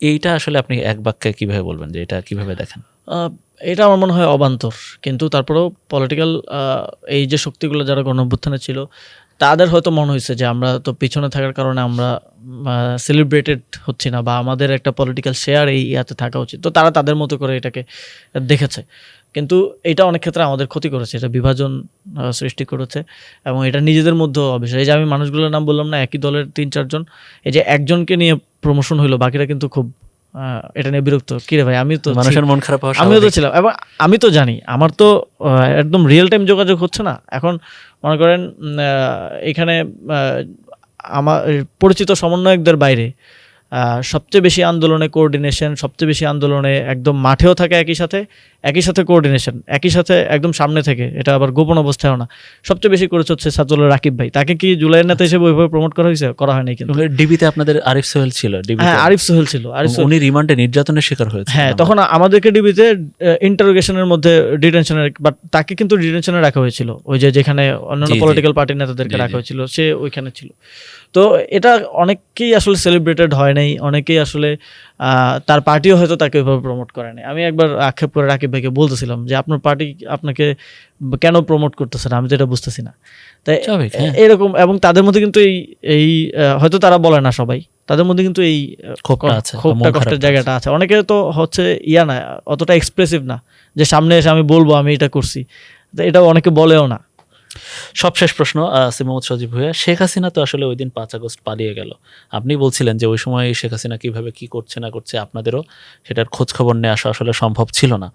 এইটা আসলে আপনি এক বাক্যে কিভাবে বলবেন যে এটা কিভাবে দেখেন? এটা আমার মনে হয় অবান্তর, কিন্তু তারপরেও পলিটিক্যাল এই যে শক্তিগুলো যারা গণঅভ্যুত্থানে ছিল তাদের হয়তো মনে হয়েছে যে আমরা তো পিছনে থাকার কারণে আমরা সেলিব্রেটেড হচ্ছি না, বা আমাদের একটা পলিটিক্যাল শেয়ার এই ইয়াতে থাকা উচিত, তো তারা তাদের মতো করে এটাকে দেখেছে। কিন্তু এটা অনেক ক্ষেত্রে আমাদের ক্ষতি করেছে, এটা বিভাজন সৃষ্টি করেছে, এবং এটা নিজেদের মধ্যেও অবশ্যই। এই যে আমি মানুষগুলোর নাম বললাম না, একই দলের 3-4 জন, এই যে একজনকে নিয়ে প্রমোশন হইলো, বাকিরা কিন্তু খুব এটা নিয়ে বিরক্ত। কিরে ভাই, আমি তো মানুষের মন খারাপ হওয়া আমিও তো ছিলাম, এবং আমি তো জানি আমার তো একদম রিয়েল টাইম যোগাযোগ হচ্ছে না। এখন মনে করেন এখানে আমার পরিচিত সমন্বয়কদের বাইরে সবচেয়ে বেশি আন্দোলনে কোঅর্ডিনেশন, সবচেয়ে বেশি আন্দোলনে একদম মাঠেও থাকে একই সাথে কোঅর্ডিনেশন, একই সাথে একদম সামনে থেকে, এটা আবার গোপন অবস্থায়ও না, সবচেয়ে বেশি করেছে হচ্ছে ছাত্রদলের রাকিব ভাই। তাকে কি জুলাইয়ের নেতা হিসেবে ওইভাবে প্রমোট করা হয়েছে? করা হয়নি। কিন্তু ডিবিতে আপনাদের আরিফ সোহেল ছিল, হ্যাঁ আরিফ সোহেল ছিল, উনি রিমান্ডে নির্যাতনের শিকার হয়েছে। হ্যাঁ, তখন আমাদেরকে ডিবিতে ইন্টারোগেশনের মধ্যে ডিটেনশনের, বাট তাকে কিন্তু ডিটেনশনে রাখা হয়েছিল, ওই যে যেখানে অন্যান্য পলিটিক্যাল পার্টির নেতাদেরকে রাখা হয়েছিল, সে ওইখানে ছিল। তো এটা অনেকেই আসলে সেলিব্রেটেড হয় নাই, অনেকেই আসলে তার পার্টিও হয়তো তাকে ওইভাবে প্রমোট করে নাই। আমি একবার আক্ষেপ করে রাকিব ভাইকে বলতেছিলাম যে আপনার পার্টি আপনাকে কেন প্রমোট করতেছে না, আমি তো এটা বুঝতেছি না। তাই এরকম, এবং তাদের মধ্যে কিন্তু এই হয়তো তারা বলে না সবাই, তাদের মধ্যে কিন্তু এই ক্ষোভটা কষ্টের জায়গাটা আছে। অনেকে তো হচ্ছে না, অতটা এক্সপ্রেসিভ না যে সামনে এসে আমি বলবো আমি এটা করছি, এটা অনেকে বলেও না। সবশেষ প্রশ্ন আসিফ মাহমুদ সজীব ভূঁইয়া, শেখ হাসিনা তো আসলে ওই দিন 5 আগস্ট পালিয়ে গেল। আপনি বলছিলেন যে ওই সময় শেখ হাসিনা কিভাবে কি করছে না করছে আপনাদেরও সেটার খোঁজ খবর নিয়ে আসা আসলে সম্ভব ছিল না।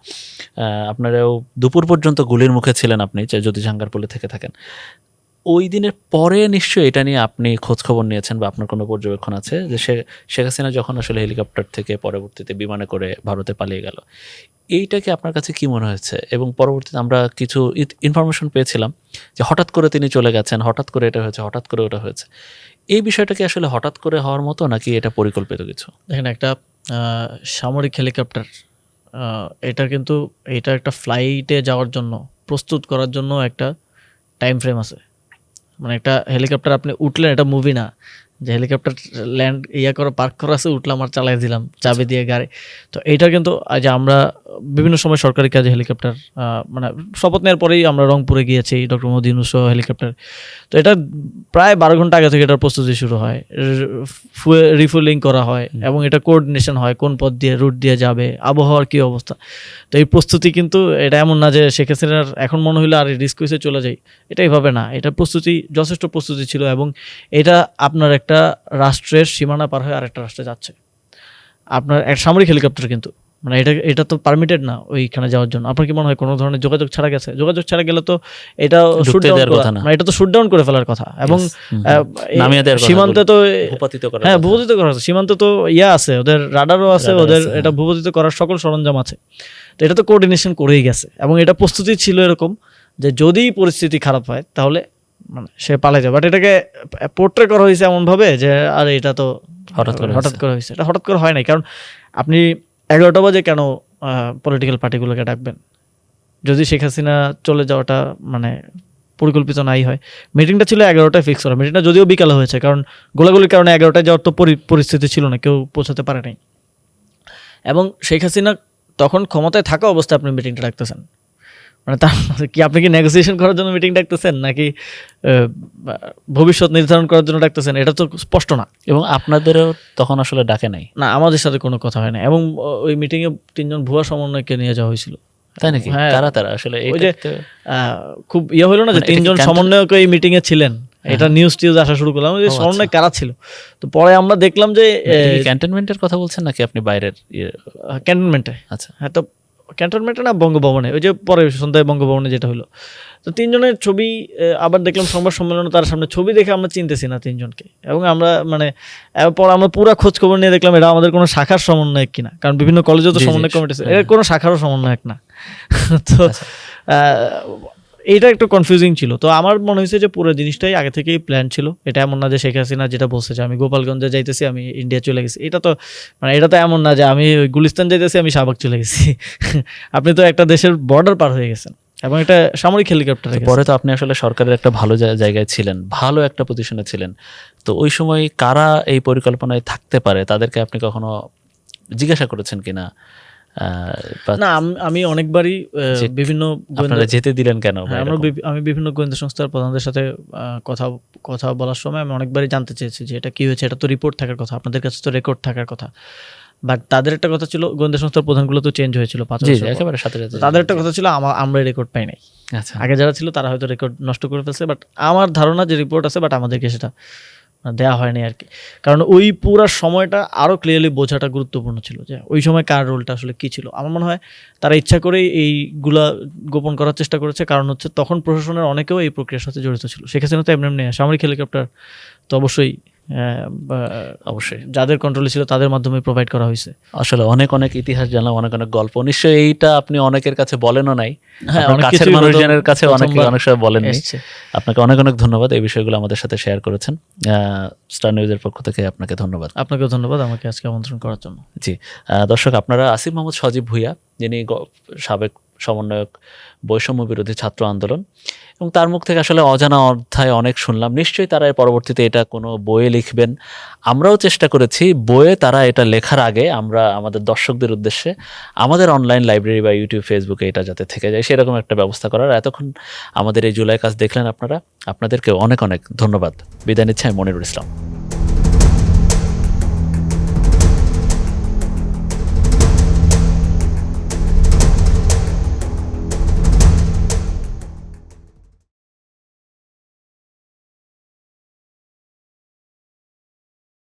আপনারাও দুপুর পর্যন্ত গুলির মুখে ছিলেন আপনি, যদি জাঙ্গারপুলে থেকে থাকেন। ওই দিনের পরে নিশ্চয়ই এটা নিয়ে আপনি খোঁজ খবর নিয়েছেন বা আপনার কোনো পর্যবেক্ষণ আছে যে শেখ হাসিনা যখন আসলে হেলিকপ্টার থেকে পরবর্তীতে বিমানে করে ভারতে পালিয়ে গেল, এইটাকে আপনার কাছে কি মনে হয়েছে? এবং পরবর্তীতে আমরা কিছু ইনফরমেশন পেয়েছিলাম যে হঠাৎ করে তিনি চলে গেছেন, হঠাৎ করে এটা হয়েছে, হঠাৎ করে ওটা হয়েছে। এই বিষয়টা কি আসলে হঠাৎ করে হওয়ার মতো, নাকি এটা পরিকল্পিত কিছু? দেখেন, একটা সামরিক হেলিকপ্টার, এটা একটা ফ্লাইটে যাওয়ার জন্য প্রস্তুত করার জন্য একটা টাইম ফ্রেম আছে। মানে একটা হেলিকপ্টার আপনি উঠলেন, এটা মুভি না যে হেলিকপ্টার ল্যান্ড পার্ক করা আছে, উঠলাম আর চালাই দিলাম চাবি দিয়ে গাড়ি। তো এইটা কিন্তু যে আমরা বিভিন্ন সময় সরকারি কাজে হেলিকপ্টার, মানে শপথ নেওয়ার পরেই আমরা রংপুরে গিয়েছি ডক্টর মোহাম্মদ ইউনূস হেলিকপ্টার। তো এটা প্রায় 12 ঘন্টা আগে থেকে এটার প্রস্তুতি শুরু হয়, রিফুয়েলিং করা হয়, এবং এটা কোঅর্ডিনেশন হয় কোন পথ দিয়ে, রুট দিয়ে যাবে, আবহাওয়ার কী অবস্থা। তো এই প্রস্তুতি কিন্তু এটা এমন না যে শেখ হাসিনার এখন মনে হইলে আর রিস্ক হয়েছে চলে যাই, এটা এইভাবে না। এটা প্রস্তুতি, যথেষ্ট প্রস্তুতি ছিল, এবং এটা আপনার একটা রাষ্ট্রের সীমানা পার হয়ে আরেকটা রাষ্ট্রে যাচ্ছে আপনার এক সামরিক হেলিকপ্টার, কিন্তু মানে এটা তো পারমিটেড না ওইখানে যাওয়ার জন্য। আপনার কি মনে হয় কোনো ধরনের যোগাযোগ ছাড়া গেছে? যোগাযোগ ছাড়া গেলে তো এটা এটা তো শুটডাউন করে ফেলার কথা, এবং সীমান্তে তো ভূপাতিত করা আছে, সীমান্তে তো আছে, ওদের রাডারও আছে, ওদের এটা ভূপাতিত করার সকল সরঞ্জাম আছে। তো এটা তো কোঅর্ডিনেশন করেই গেছে, এবং এটা প্রস্তুতি ছিল এরকম যে যদি পরিস্থিতি খারাপ হয় তাহলে মানে সে পালাই যাবে। বাট এটাকে পোর্ট্রে করা হয়েছে এমনভাবে যে আর এটা তো হঠাৎ করে হয়েছে। এটা হঠাৎ করে হয় নাই, কারণ আপনি 11টা বাজে কেন পলিটিক্যাল পার্টিগুলোকে ডাকবেন যদি শেখ হাসিনা চলে যাওয়াটা মানে পরিকল্পিত নাই হয়? মিটিংটা ছিল 11টায় ফিক্স করা, মিটিংটা যদিও বিকালে হয়েছে, কারণ গোলাগুলির কারণে 11টায় যাওয়ার তো পরিস্থিতি ছিল না, কেউ পৌঁছাতে পারে নাই। এবং শেখ হাসিনা তখন ক্ষমতায় থাকা অবস্থায় আপনি মিটিংটা ডাকতেছেন, মানে তার কি আপনি কি নেগোসিয়েশন করার জন্য মিটিং ডাকতেছেন, নাকি ভবিষ্যৎ নির্ধারণ করার জন্য ডাকতেছেন? এটা তো স্পষ্ট না। এবং আপনাদেরও তখন আসলে ডাকে নাই? না, আমাদের সাথে কোনো কথা হয় না। এবং ওই মিটিংয়ে 3 জন ভুয়া সমন্বয়ককে নিয়ে যাওয়া হয়েছিল। তাই নাকি? তারা আসলে ওই যে খুব হলো না যে 3 জন সমন্বয়ক এই মিটিং এ ছিলেন, এটা নিউজ আসা শুরু করলাম যে সমন্বয় কারা ছিল। তো পরে আমরা দেখলাম যে ক্যান্টনমেন্টের কথা বলছেন নাকি আপনি বাইরের? ক্যান্টনমেন্টে। আচ্ছা, হ্যাঁ, তো ক্যান্টনমেন্টে না, বঙ্গভবনে, ওই যে পরে সন্ধ্যায় বঙ্গভবনে যেটা হলো। তো 3 জনের ছবি আবার দেখলাম সংবাদ সম্মেলনে, তার সামনে ছবি দেখে আমরা চিনতেছি না 3 জনকে, এবং আমরা মানে পর আমরা পুরো খোঁজ খবর নিয়ে দেখলাম এটা আমাদের কোনো শাখার সমন্বয়ক কিনা, কারণ বিভিন্ন কলেজে তো সমন্বয় কমিটি আছে, এর কোনো শাখারও সমন্বয়ক না। তো এইটা একটু কনফিউজিং ছিল। তো আমার মনে হয়েছে যে পুরো জিনিসটাই আগে থেকেই প্ল্যান ছিল। এটা এমন না যে শেখ হাসিনা যেটা বলছে যে আমি গোপালগঞ্জে যাইতেছি, আমি ইন্ডিয়া চলে গেছি, এটা তো মানে এটা তো এমন না যে আমি গুলিস্তান যাইতেছি, আমি শাহবাগ চলে গেছি। আপনি তো একটা দেশের বর্ডার পার হয়ে গেছেন, এবং এটা সামরিক হেলিকপ্টার। পরে তো আপনি আসলে সরকারের একটা ভালো জায়গায় ছিলেন, ভালো একটা পজিশনে ছিলেন। তো ওই সময় কারা এই পরিকল্পনায় থাকতে পারে তাদেরকে আপনি কখনো জিজ্ঞাসা করেছেন কিনা? না আমি অনেকবারই বিভিন্ন আপনারা যেতে দিলেন কেন? হ্যাঁ, আমি বিভিন্ন গোয়েন্দা সংস্থার প্রধানদের সাথে কথা বলার সময় আমি অনেকবারই জানতে চেয়েছি যে এটা কি হয়েছে, এটা তো রিপোর্ট থাকার কথা, আপনাদের কাছে তো রেকর্ড থাকার কথা। বাট তাদের একটা কথা ছিল, গোয়েন্দা সংস্থার প্রধানগুলো তো চেঞ্জ হয়েছিল 5 বছর পর। একেবারে সাথে সাথে তাদের একটা কথা ছিল আমরা রেকর্ড পাই নাই। আচ্ছা, আগে যারা ছিল তারা হয়তো রেকর্ড নষ্ট করে ফেলছে, বাট আমার ধারণা যে রিপোর্ট আছে, বাট আমাদেরকে সেটা দেওয়া হয়নি আর কি। কারণ ওই পুরো সময়টা আরও ক্লিয়ারলি বোঝাটা গুরুত্বপূর্ণ ছিল যে ওই সময় কার রোলটা আসলে কী ছিল। আমার মনে হয় তারা ইচ্ছা করেই এইগুলা গোপন করার চেষ্টা করেছে, কারণ হচ্ছে তখন প্রশাসনের অনেকেও এই প্রক্রিয়ার সাথে জড়িত ছিল। শেখ হাসিনা তো এমনি সামরিক হেলিকপ্টার তো অবশ্যই যাদের কন্ট্রোলে ছিল তাদের মাধ্যমে প্রোভাইড করা হয়েছে। আসলে অনেক অনেক ইতিহাস জানলাম, অনেক অনেক গল্প। নিশ্চয়ই এইটা আপনি অনেকের কাছে বলেনও নাই, হ্যাঁ, আপনার কাছের মানুষজনের কাছে অনেক সময় বলেননি। আপনাকে অনেক অনেক ধন্যবাদ, এই বিষয়গুলো আমাদের সাথে শেয়ার করেছেন। স্টার নিউজের পক্ষ থেকে আপনাকে ধন্যবাদ। আপনাকেও ধন্যবাদ আমাকে আজকে আমন্ত্রণ করার জন্য। জি, দর্শক, আপনারা আসিফ মোহাম্মদ সজীব ভুঁইয়া, যিনি সাবেক সমন্বয়ক বৈষম্য বিরোধী ছাত্র আন্দোলন, এবং তার মুখ থেকে আসলে অজানা অধ্যায় অনেক শুনলাম। নিশ্চয়ই তারা পরবর্তীতে এটা কোনো বইয়ে লিখবেন। আমরাও চেষ্টা করেছি বইয়ে তারা এটা লেখার আগে আমরা আমাদের দর্শকদের উদ্দেশ্যে আমাদের অনলাইন লাইব্রেরি বা ইউটিউব, ফেসবুকে এটা যাতে থেকে যায় সেরকম একটা ব্যবস্থা করার। এতক্ষণ আমাদের এই জুলাই কাজ দেখলেন আপনারা, আপনাদেরকেও অনেক অনেক ধন্যবাদ। বিদায় নিচ্ছে আমি মনিরুল ইসলাম।